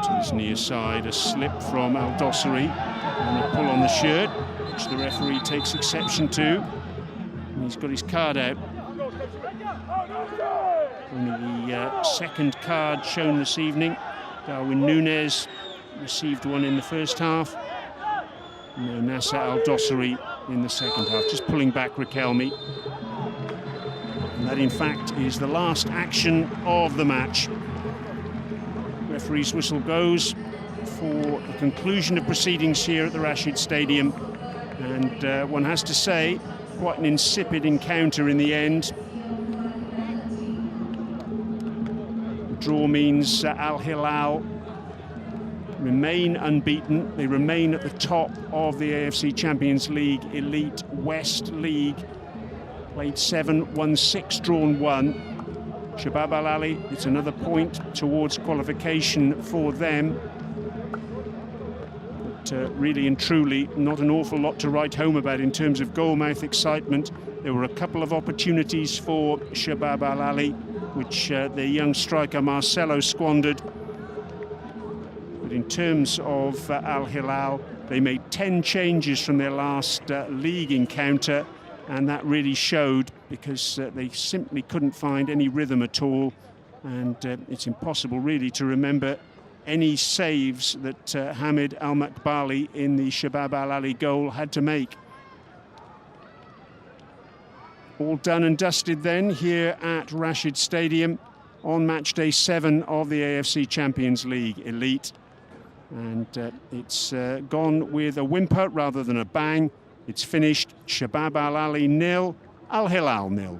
To this near side, a slip from Al Dossari and a pull on the shirt, which the referee takes exception to. And he's got his card out. Only the second card shown this evening. Darwin Núñez received one in the first half. No, Nasser Al Dossari in the second half, just pulling back Riquelme. And that, in fact, is the last action of the match. Referee's whistle goes for the conclusion of proceedings here at the Rashid Stadium. And one has to say, quite an insipid encounter in the end. The draw means Al Hilal remain unbeaten. They remain at the top of the AFC Champions League Elite West League. Played 7, won 6, drawn 1. Shabab Al Ahli, it's another point towards qualification for them. But really and truly, not an awful lot to write home about in terms of goalmouth excitement. There were a couple of opportunities for Shabab Al Ahli, which their young striker Marcelo squandered. But in terms of Al Hilal, they made 10 changes from their last league encounter, and that really showed, because they simply couldn't find any rhythm at all. And it's impossible really to remember any saves that Hamid Al Makbali in the Shabab Al Ahli goal had to make. All done and dusted then here at Rashid Stadium on match day 7 of the AFC Champions League Elite. And it's gone with a whimper rather than a bang. It's finished. Shabab Al Ahli 0, Al Hilal 0.